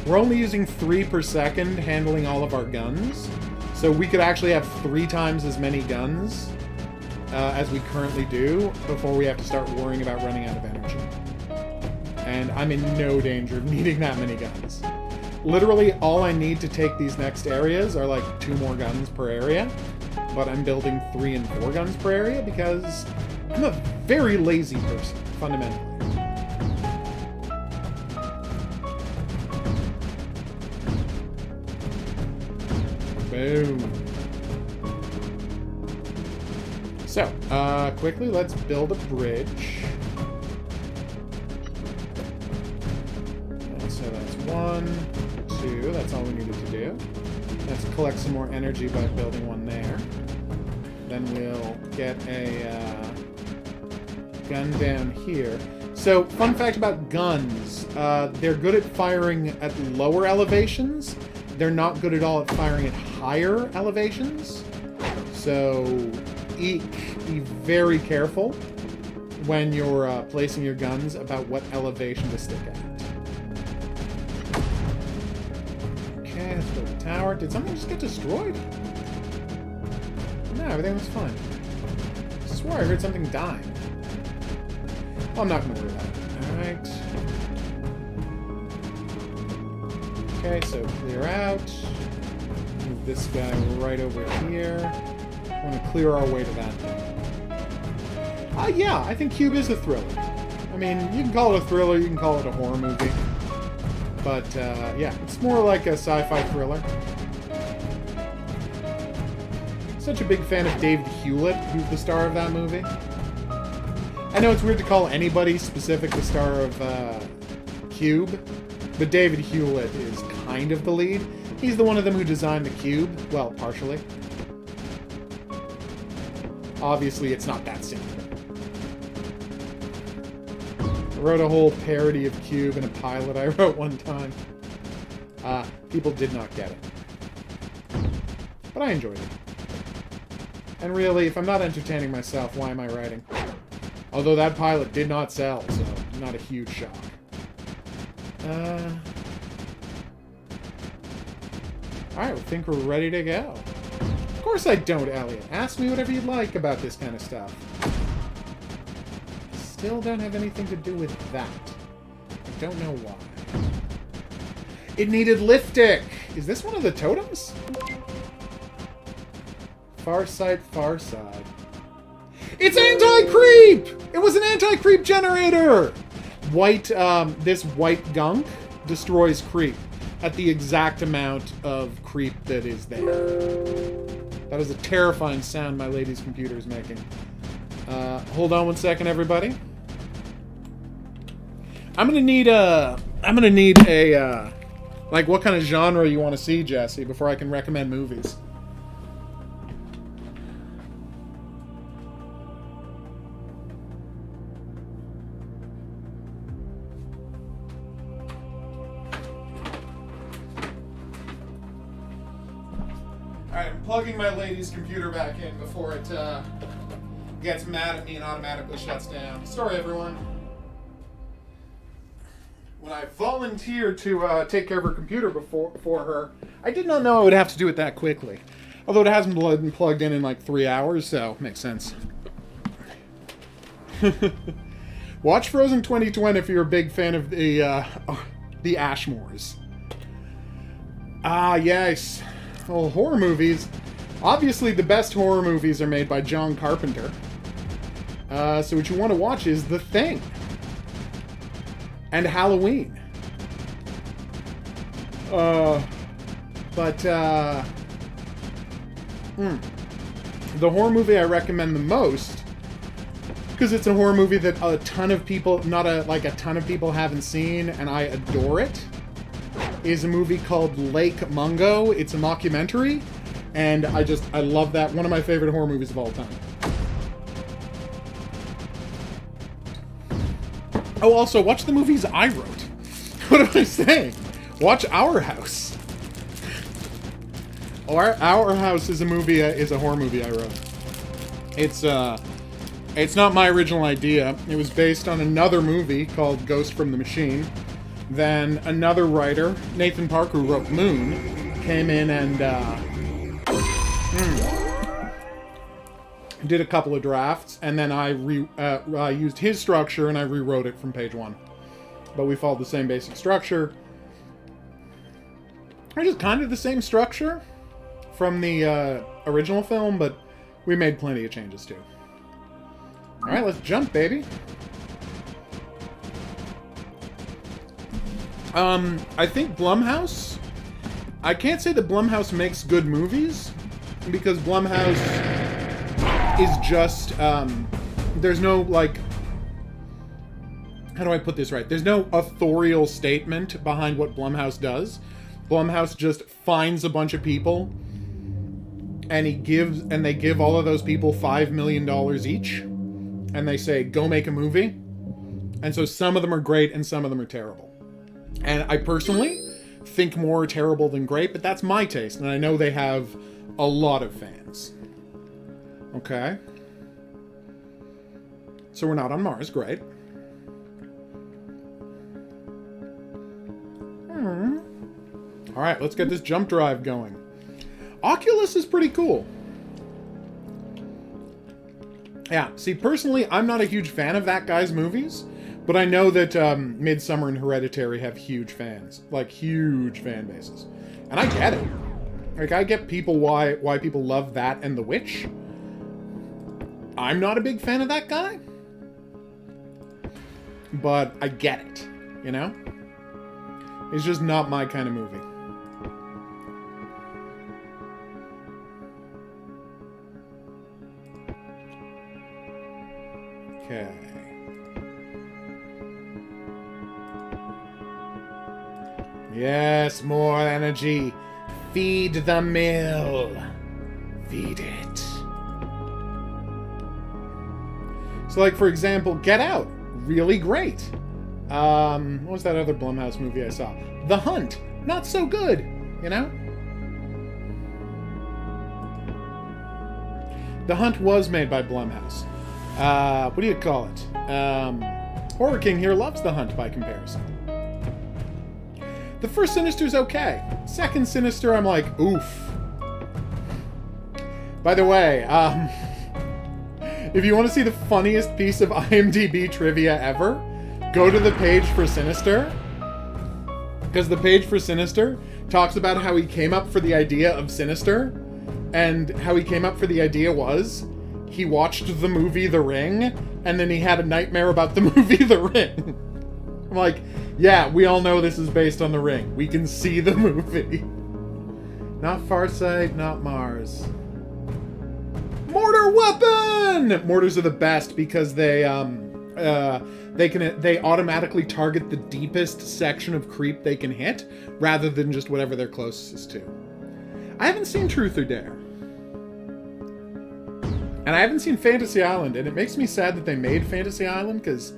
We're only using 3 per second handling all of our guns. So we could actually have 3 times as many guns as we currently do before we have to start worrying about running out of energy. And I'm in no danger of needing that many guns. Literally, all I need to take these next areas are like 2 more guns per area. But I'm building 3 and 4 guns per area because I'm a very lazy person, fundamentally. Boom. So, quickly, let's build a bridge. And so that's 1, 2, that's all we needed to do. Let's collect some more energy by building one there. Then we'll get a gun down here. So, fun fact about guns. They're good at firing at lower elevations. They're not good at all at firing at higher elevations. So, be very careful when you're placing your guns about what elevation to stick at. Okay, let's build a tower. Did something just get destroyed? No, everything was fine. I swear I heard something dying. Well, I'm not going to worry about it. Alright. Okay, so clear out. Move this guy right over here. I want to clear our way to that thing. Yeah, I think Cube is a thriller. I mean, you can call it a thriller, you can call it a horror movie. But, yeah, it's more like a sci-fi thriller. Such a big fan of David Hewlett, who's the star of that movie. I know it's weird to call anybody specific the star of Cube, but David Hewlett is kind of the lead. He's the one of them who designed the Cube. Well, partially. Obviously, it's not that simple. I wrote a whole parody of Cube in a pilot I wrote one time. People did not get it. But I enjoyed it. And really, if I'm not entertaining myself, why am I writing? Although that pilot did not sell, so not a huge shock. Alright, we think we're ready to go. Of course I don't, Elliot. Ask me whatever you'd like about this kind of stuff. Still don't have anything to do with that. I don't know why. It needed lift stick! Is this one of the totems? Far Side, Far Side. It's anti-creep! It was an anti-creep generator! This white gunk destroys creep at the exact amount of creep that is there. That is a terrifying sound my lady's computer is making. Hold on one second, everybody. I'm gonna need a, like, what kind of genre you want to see, Jesse, before I can recommend movies. Alright, I'm plugging my lady's computer back in before it gets mad at me and automatically shuts down. Sorry, everyone. When I volunteered to take care of her computer for her, I did not know I would have to do it that quickly. Although it hasn't been plugged in like 3 hours, so makes sense. Watch Frozen 2020 if you're a big fan of the Ashmores. Ah, yes. Well, horror movies. Obviously, the best horror movies are made by John Carpenter. So what you want to watch is The Thing. And Halloween. The horror movie I recommend the most, because it's a horror movie that a ton of people, a ton of people haven't seen, and I adore it, is a movie called Lake Mungo. It's a mockumentary, and I love that. One of my favorite horror movies of all time. Oh, also, watch the movies I wrote. What am I saying? Watch Our House. Our House is a horror movie I wrote. It's not my original idea. It was based on another movie called Ghost from the Machine. Then another writer, Nathan Parker, who wrote Moon, came in and did a couple of drafts, and then I used his structure and I rewrote it from page 1. But we followed the same basic structure. Which is kind of the same structure from the original film, but we made plenty of changes too. Alright, let's jump, baby. I think Blumhouse... I can't say that Blumhouse makes good movies, because Blumhouse is just, there's no, like... How do I put this right? There's no authorial statement behind what Blumhouse does. Blumhouse just finds a bunch of people, and they give all of those people $5 million each, and they say, go make a movie. And so some of them are great, and some of them are terrible. And I personally think more are terrible than great, but that's my taste, and I know they have a lot of fans. Okay. So we're not on Mars, great. Alright, let's get this jump drive going. Oculus is pretty cool. Yeah, see, personally, I'm not a huge fan of that guy's movies, but I know that Midsommar and Hereditary have huge fans. Like, huge fan bases. And I get it. Like, I get people why people love that and The Witch. I'm not a big fan of that guy. But I get it, you know? It's just not my kind of movie. Okay. Yes, more energy. Feed the mill. Feed it. So, like, for example, Get Out. Really great. What was that other Blumhouse movie I saw? The Hunt. Not so good, you know? The Hunt was made by Blumhouse. What do you call it? Horror King here loves The Hunt by comparison. The first Sinister's okay. Second Sinister, I'm like, oof. By the way, if you want to see the funniest piece of IMDb trivia ever, go to the page for Sinister. Because the page for Sinister talks about how he came up for the idea of Sinister And how he came up for the idea was he watched the movie The Ring, and then he had a nightmare about the movie The Ring. I'm like, yeah, we all know this is based on The Ring. We can see the movie. Not Farsight, not Mars. Mortar weapon! Mortars are the best because they automatically target the deepest section of creep they can hit, rather than just whatever they're closest to. I haven't seen Truth or Dare. And I haven't seen Fantasy Island, and it makes me sad that they made Fantasy Island, because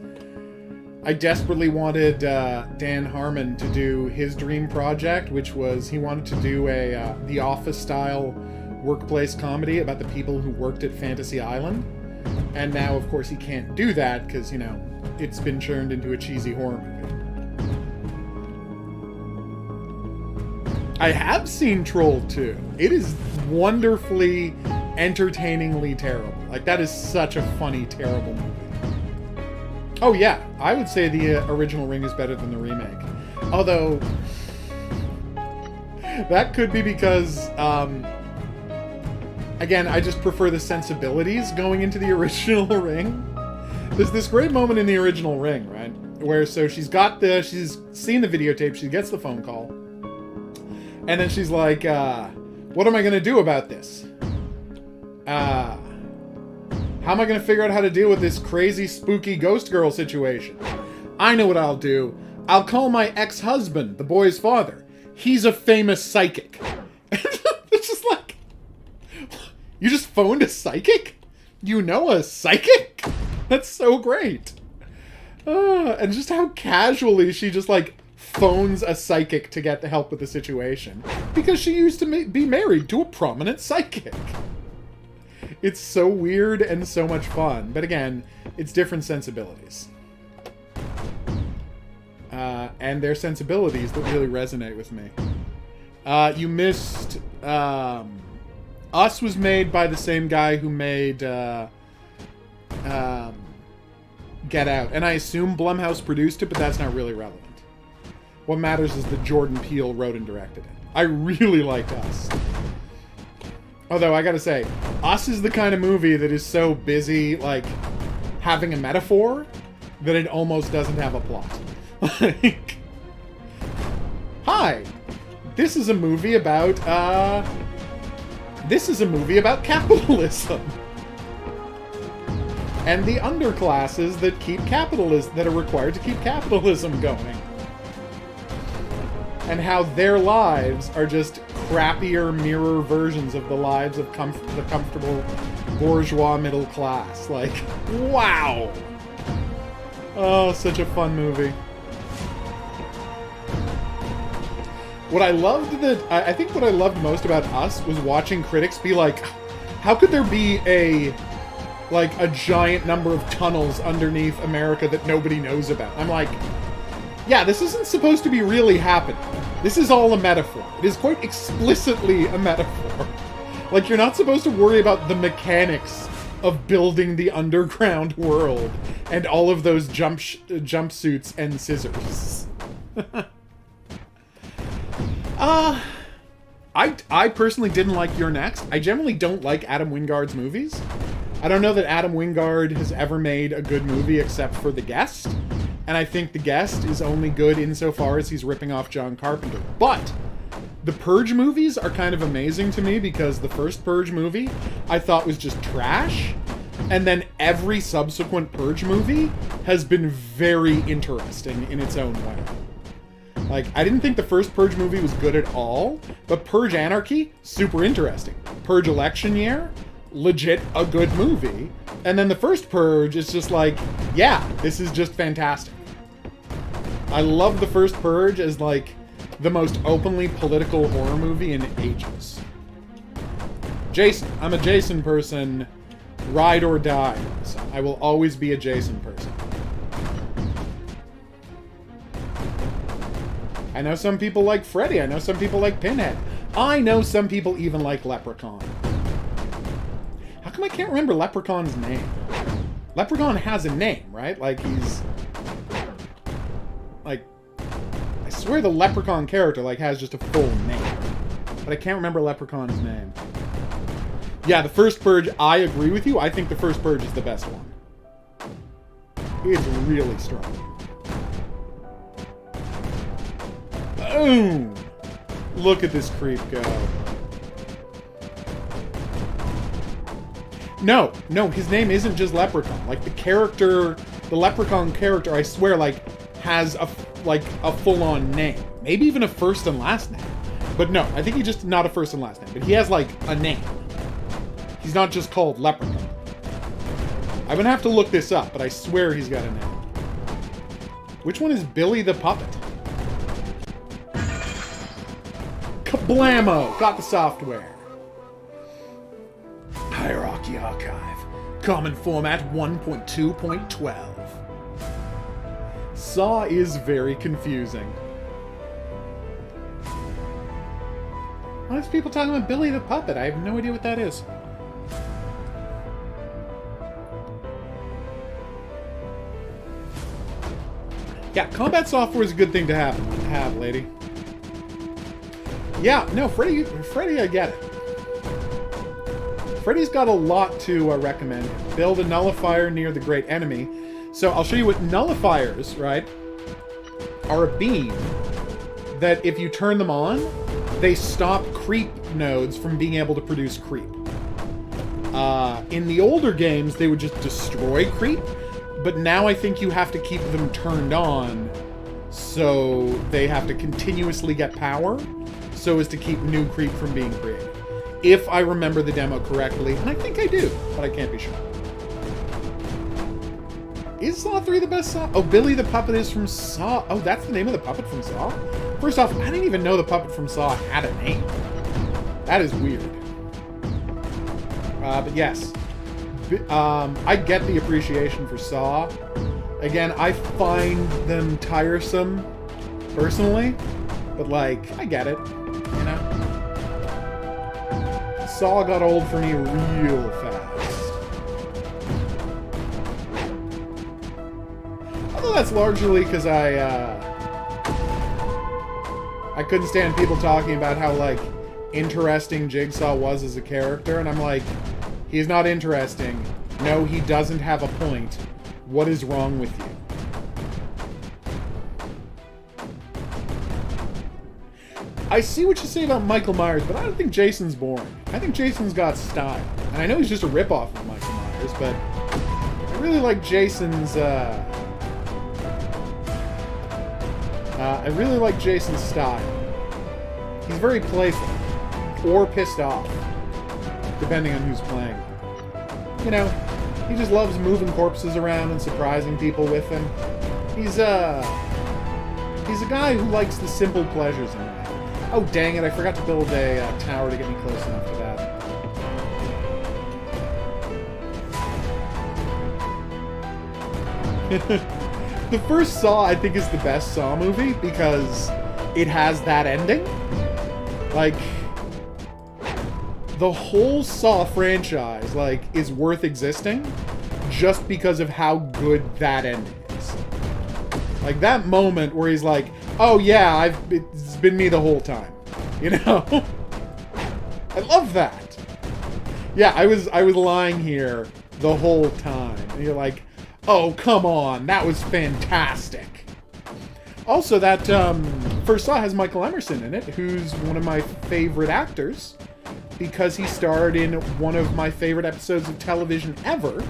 I desperately wanted Dan Harmon to do his dream project, which was he wanted to do a The Office-style workplace comedy about the people who worked at Fantasy Island. And now, of course, he can't do that, because, you know, it's been turned into a cheesy horror movie. I have seen Troll 2. It is wonderfully, entertainingly terrible. Like, that is such a funny, terrible movie. Oh yeah, I would say the original Ring is better than the remake. Although, that could be because, again, I just prefer the sensibilities going into the original Ring. There's this great moment in the original Ring, right? Where, so she's seen the videotape, she gets the phone call, and then she's like, what am I gonna do about this? How am I gonna figure out how to deal with this crazy, spooky ghost girl situation? I know what I'll do. I'll call my ex-husband, the boy's father. He's a famous psychic. It's just like, you just phoned a psychic? You know a psychic? That's so great. And just how casually she just, like, phones a psychic to get the help with the situation. Because she used to be married to a prominent psychic. It's so weird and so much fun. But again, it's different sensibilities. And their sensibilities that really resonate with me. You missed... Us was made by the same guy who made Get Out. And I assume Blumhouse produced it, but that's not really relevant. What matters is that Jordan Peele wrote and directed it. I really liked Us. Although, I gotta say, Us is the kind of movie that is so busy, like, having a metaphor, that it almost doesn't have a plot. Like, hi! This is a movie about, capitalism. And the underclasses that are required to keep capitalism going. And how their lives are just crappier mirror versions of the lives of the comfortable bourgeois middle class. Like, wow! Oh, such a fun movie. I think what I loved most about Us was watching critics be like, how could there be a giant number of tunnels underneath America that nobody knows about? I'm like, yeah, this isn't supposed to be really happening. This is all a metaphor. It is quite explicitly a metaphor. Like, you're not supposed to worry about the mechanics of building the underground world and all of those jumpsuits and scissors. I personally didn't like You're Next. I generally don't like Adam Wingard's movies. I don't know that Adam Wingard has ever made a good movie except for The Guest. And I think The Guest is only good insofar as he's ripping off John Carpenter. But the Purge movies are kind of amazing to me because the first Purge movie I thought was just trash. And then every subsequent Purge movie has been very interesting in its own way. Like, I didn't think the first Purge movie was good at all, but Purge Anarchy, super interesting. Purge Election Year, legit a good movie. And then the first Purge is just like, yeah, this is just fantastic. I love the first Purge as, like, the most openly political horror movie in ages. Jason. I'm a Jason person, ride or die. So I will always be a Jason person. I know some people like Freddy. I know some people like Pinhead. I know some people even like Leprechaun. How come I can't remember Leprechaun's name? Leprechaun has a name, right? Like, he's... like... I swear the Leprechaun character, like, has just a full name. But I can't remember Leprechaun's name. Yeah, the first Purge, I agree with you. I think the first Purge is the best one. It's really strong. Boom! Look at this creep go. No, his name isn't just Leprechaun. Like, the character, the Leprechaun character, I swear, like, has a full-on name. Maybe even a first and last name. But no, I think he just, not a first and last name, but he has, like, a name. He's not just called Leprechaun. I'm gonna have to look this up, but I swear he's got a name. Which one is Billy the Puppet? Kablamo! Got the software. Hierarchy Archive. Common Format 1.2.12. Saw is very confusing. Why is people talking about Billy the Puppet? I have no idea what that is. Yeah, combat software is a good thing to have, lady. Yeah, no, Freddy, I get it. Freddy's got a lot to recommend. Build a nullifier near the great enemy. So I'll show you what nullifiers, right, are a beam that if you turn them on, they stop creep nodes from being able to produce creep. In the older games, they would just destroy creep, but now I think you have to keep them turned on, so they have to continuously get power, so as to keep new creep from being created. If I remember the demo correctly, and I think I do, but I can't be sure. Is Saw 3 the best Saw? Oh, Billy the Puppet is from Saw. Oh, that's the name of the puppet from Saw? First off, I didn't even know the puppet from Saw had a name. That is weird. But yes. I get the appreciation for Saw. Again, I find them tiresome, personally. But, like, I get it, you know? Saw got old for me real fast. Although that's largely because I couldn't stand people talking about how, like, interesting Jigsaw was as a character, and I'm like, he's not interesting. No, he doesn't have a point. What is wrong with you? I see what you say about Michael Myers, but I don't think Jason's boring. I think Jason's got style. And I know he's just a ripoff of Michael Myers, but I really like Jason's, style. He's very playful. Or pissed off. Depending on who's playing. You know, he just loves moving corpses around and surprising people with him. He's a guy who likes the simple pleasures in life. Oh, dang it, I forgot to build a tower to get me close enough to that. The first Saw, I think, is the best Saw movie because it has that ending. Like, the whole Saw franchise, like, is worth existing just because of how good that ending is. Like, that moment where he's like, oh yeah, it's been me the whole time. You know? I love that. Yeah, I was lying here the whole time. And you're like, oh, come on, that was fantastic. Also, that first Saw has Michael Emerson in it, who's one of my favorite actors, because he starred in one of my favorite episodes of television ever.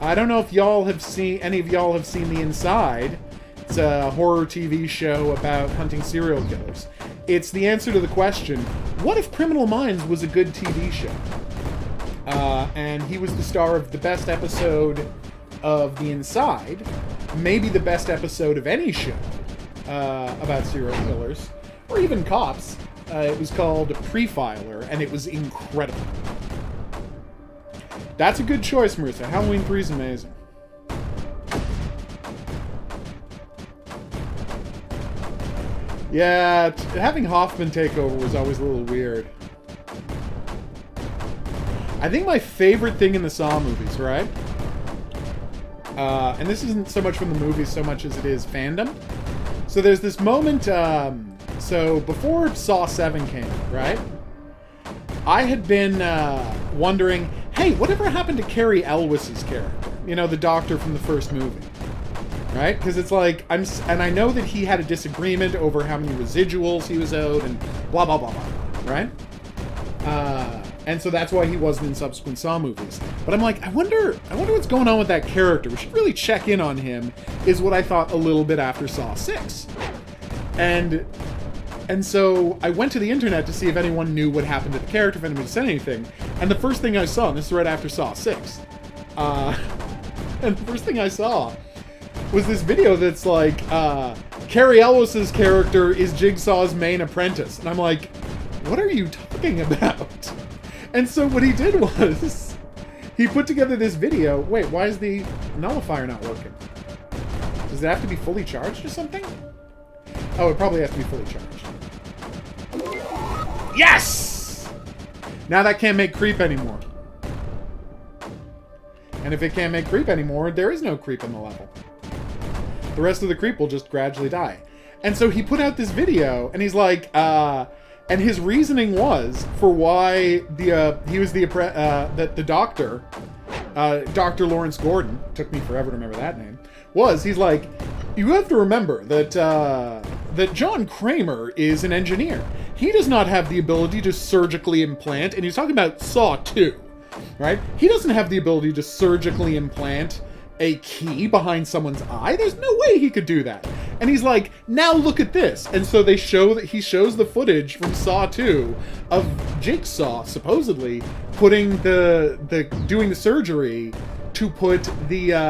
I don't know if any of y'all have seen The Inside. It's a horror TV show about hunting serial killers. It's the answer to the question, what if Criminal Minds was a good TV show? And he was the star of the best episode of The Inside, maybe the best episode of any show about serial killers, or even cops. It was called Pre-Filer, and it was incredible. That's a good choice, Marissa. Halloween 3 is amazing. Yeah, having Hoffman take over was always a little weird. I think my favorite thing in the Saw movies, right? And this isn't so much from the movies so much as it is fandom. So there's this moment, so before Saw 7 came out, right? I had been wondering, hey, whatever happened to Cary Elwes's character? You know, the doctor from the first movie. Right? Because it's like, and I know that he had a disagreement over how many residuals he was owed and blah, blah, blah, blah. Right? And so that's why he wasn't in subsequent Saw movies. But I'm like, I wonder what's going on with that character. We should really check in on him, is what I thought a little bit after Saw 6. And so I went to the internet to see if anyone knew what happened to the character, if anyone said anything. And the first thing I saw, and this is right after Saw 6, and the first thing I saw was this video that's like, Cary Elwes's character is Jigsaw's main apprentice. And I'm like, what are you talking about? And so what he did was, he put together this video. Wait, why is the nullifier not working? Does it have to be fully charged or something? Oh, it probably has to be fully charged. Yes! Now that can't make creep anymore. And if it can't make creep anymore, there is no creep in the level. The rest of the creep will just gradually die. And so he put out this video, and he's like, and his reasoning was for why he was the doctor, Dr. Lawrence Gordon, took me forever to remember that name, he's like, you have to remember that that John Kramer is an engineer. He does not have the ability to surgically implant, and he's talking about Saw 2, right? He doesn't have the ability to surgically implant a key behind someone's eye. There's no way he could do that. And he's like, now look at this. And so they show that he shows the footage from Saw 2 of Jigsaw supposedly putting doing the surgery to put the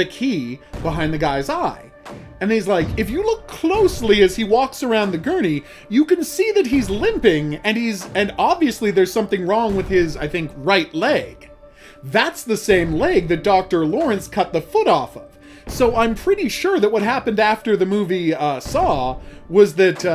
key behind the guy's eye. And he's like, if you look closely as he walks around the gurney, you can see that he's limping, and obviously there's something wrong with his, I think, right leg. That's the same leg that Dr. Lawrence cut the foot off of. So I'm pretty sure that what happened after the movie Saw was that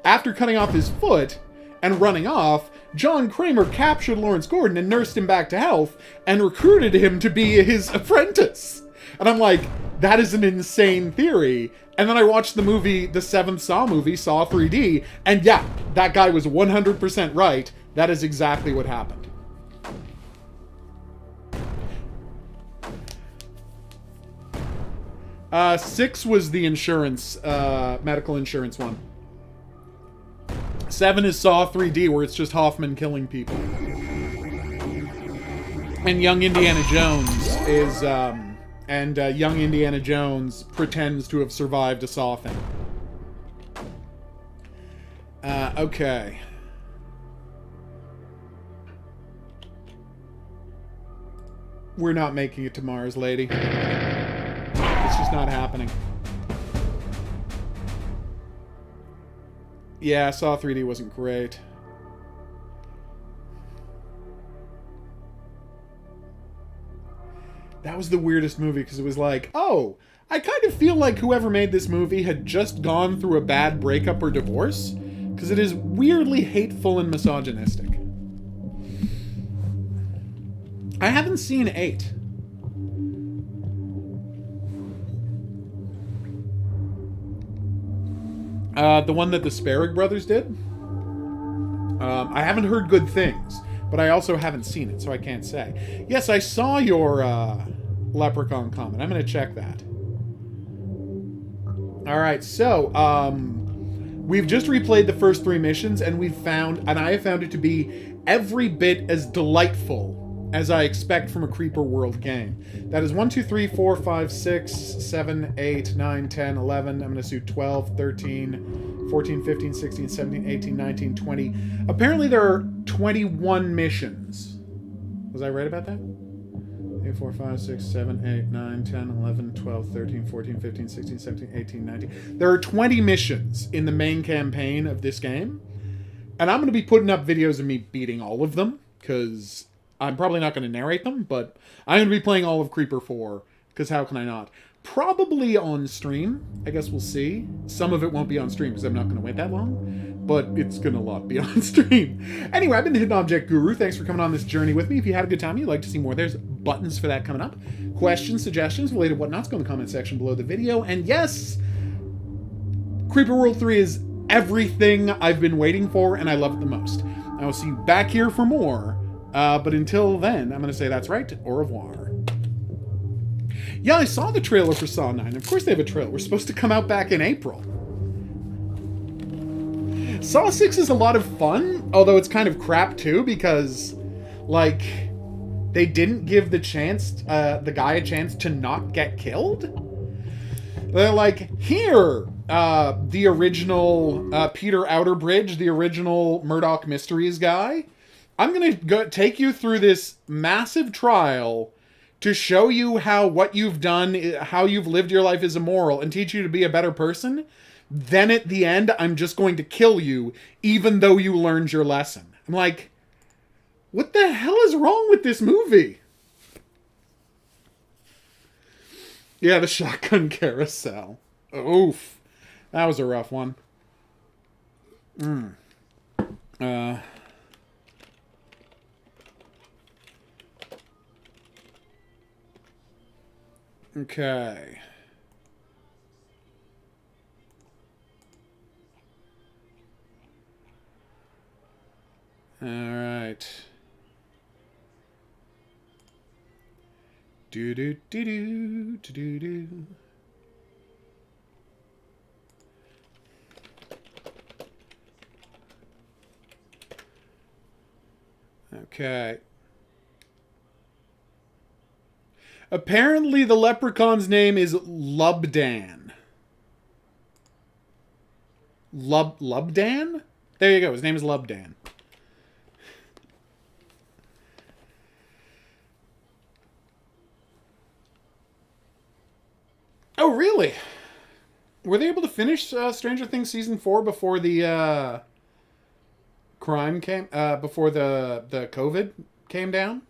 after cutting off his foot and running off, John Kramer captured Lawrence Gordon and nursed him back to health and recruited him to be his apprentice. And I'm like, that is an insane theory. And then I watched the movie, the 7th Saw movie, Saw 3D, and yeah, that guy was 100% right. That is exactly what happened. Six was the insurance, medical insurance one. 7 is Saw 3D, where it's just Hoffman killing people. And Young Indiana Jones is, Young Indiana Jones pretends to have survived a Saw thing. Okay. We're not making it to Mars, lady. It's just not happening. Yeah, Saw 3D wasn't great. That was the weirdest movie, because it was like, oh, I kind of feel like whoever made this movie had just gone through a bad breakup or divorce, because it is weirdly hateful and misogynistic. I haven't seen 8. The one that the Sparrow brothers did? I haven't heard good things, but I also haven't seen it, so I can't say. Yes, I saw your Leprechaun comment. I'm going to check that. Alright, so, we've just replayed the first 3 missions, and I have found it to be every bit as delightful as I expect from a Creeper World game. That is 1, 2, 3, 4, 5, 6, 7, 8, 9, 10, 11. I'm going to assume 12, 13, 14, 15, 16, 17, 18, 19, 20. Apparently there are 21 missions. Was I right about that? 3, 4, 5, 6, 7, 8, 9, 10, 11, 12, 13, 14, 15, 16, 17, 18, 19. There are 20 missions in the main campaign of this game. And I'm going to be putting up videos of me beating all of them, because I'm probably not going to narrate them, but I'm going to be playing all of Creeper 4, because how can I not? Probably on stream. I guess we'll see. Some of it won't be on stream, because I'm not going to wait that long, but it's going to be on stream. Anyway, I've been the Hidden Object Guru. Thanks for coming on this journey with me. If you had a good time, you'd like to see more, there's buttons for that coming up. Questions, suggestions, related whatnots, go in the comment section below the video. And yes, Creeper World 3 is everything I've been waiting for, and I love it the most. I will see you back here for more. But until then, I'm going to say that's right. Au revoir. Yeah, I saw the trailer for Saw 9. Of course they have a trailer. We're supposed to come out back in April. Saw 6 is a lot of fun, although it's kind of crap too, because, like, they didn't give the guy a chance to not get killed. They're like, here, the original Peter Outerbridge, the original Murdoch Mysteries guy, I'm going to take you through this massive trial to show you how what you've done, how you've lived your life is immoral, and teach you to be a better person. Then at the end, I'm just going to kill you, even though you learned your lesson. I'm like, what the hell is wrong with this movie? Yeah, the shotgun carousel. Oof. That was a rough one. Okay. All right. Do do do do do do. Okay. Apparently the leprechaun's name is Lubdan. Lubdan? There you go. His name is Lubdan. Oh, really? Were they able to finish Stranger Things Season 4 before the crime came, before the COVID came down?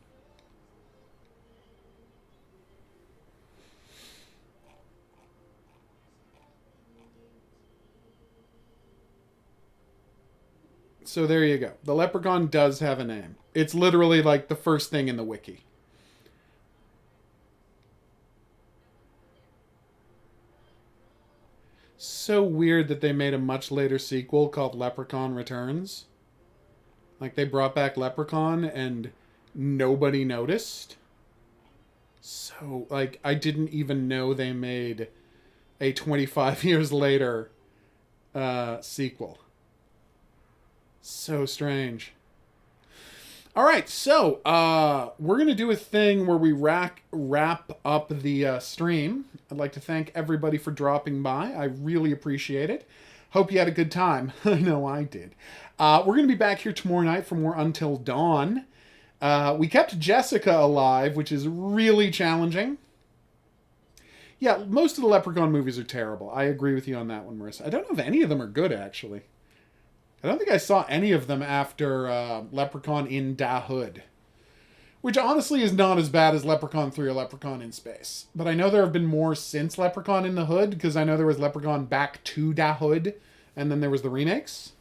So there you go. The leprechaun does have a name. It's literally like the first thing in the wiki. So weird that they made a much later sequel called Leprechaun Returns. Like, they brought back Leprechaun and nobody noticed. So, like, I didn't even know they made a 25 years later sequel. So strange. All right, so we're going to do a thing where we wrap up the stream. I'd like to thank everybody for dropping by. I really appreciate it. Hope you had a good time. I know I did. We're going to be back here tomorrow night for more Until Dawn. We kept Jessica alive, which is really challenging. Yeah, most of the Leprechaun movies are terrible. I agree with you on that one, Marissa. I don't know if any of them are good, actually. I don't think I saw any of them after Leprechaun in Da Hood. Which honestly is not as bad as Leprechaun 3 or Leprechaun in Space. But I know there have been more since Leprechaun in the Hood, because I know there was Leprechaun Back to Da Hood, and then there was the remakes.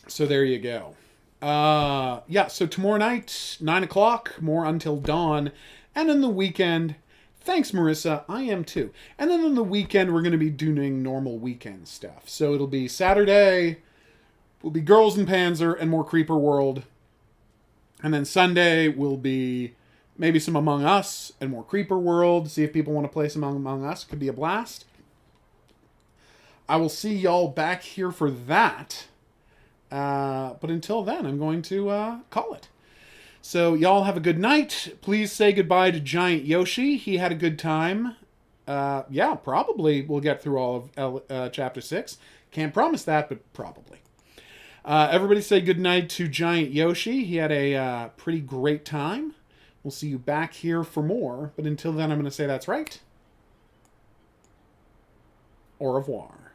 So there you go. Yeah, so tomorrow night, 9 o'clock, more Until Dawn. And in the weekend, thanks, Marissa, I am too. And then on the weekend, we're going to be doing normal weekend stuff. So it'll be Saturday, will be Girls in Panzer and more Creeper World. And then Sunday will be maybe some Among Us and more Creeper World. See if people want to play some Among Us. Could be a blast. I will see y'all back here for that. But until then, I'm going to call it. So y'all have a good night. Please say goodbye to Giant Yoshi. He had a good time. Yeah, probably we'll get through all of Chapter 6. Can't promise that, but probably. Everybody say goodnight to Giant Yoshi. He had a pretty great time. We'll see you back here for more. But until then, I'm going to say that's right. Au revoir.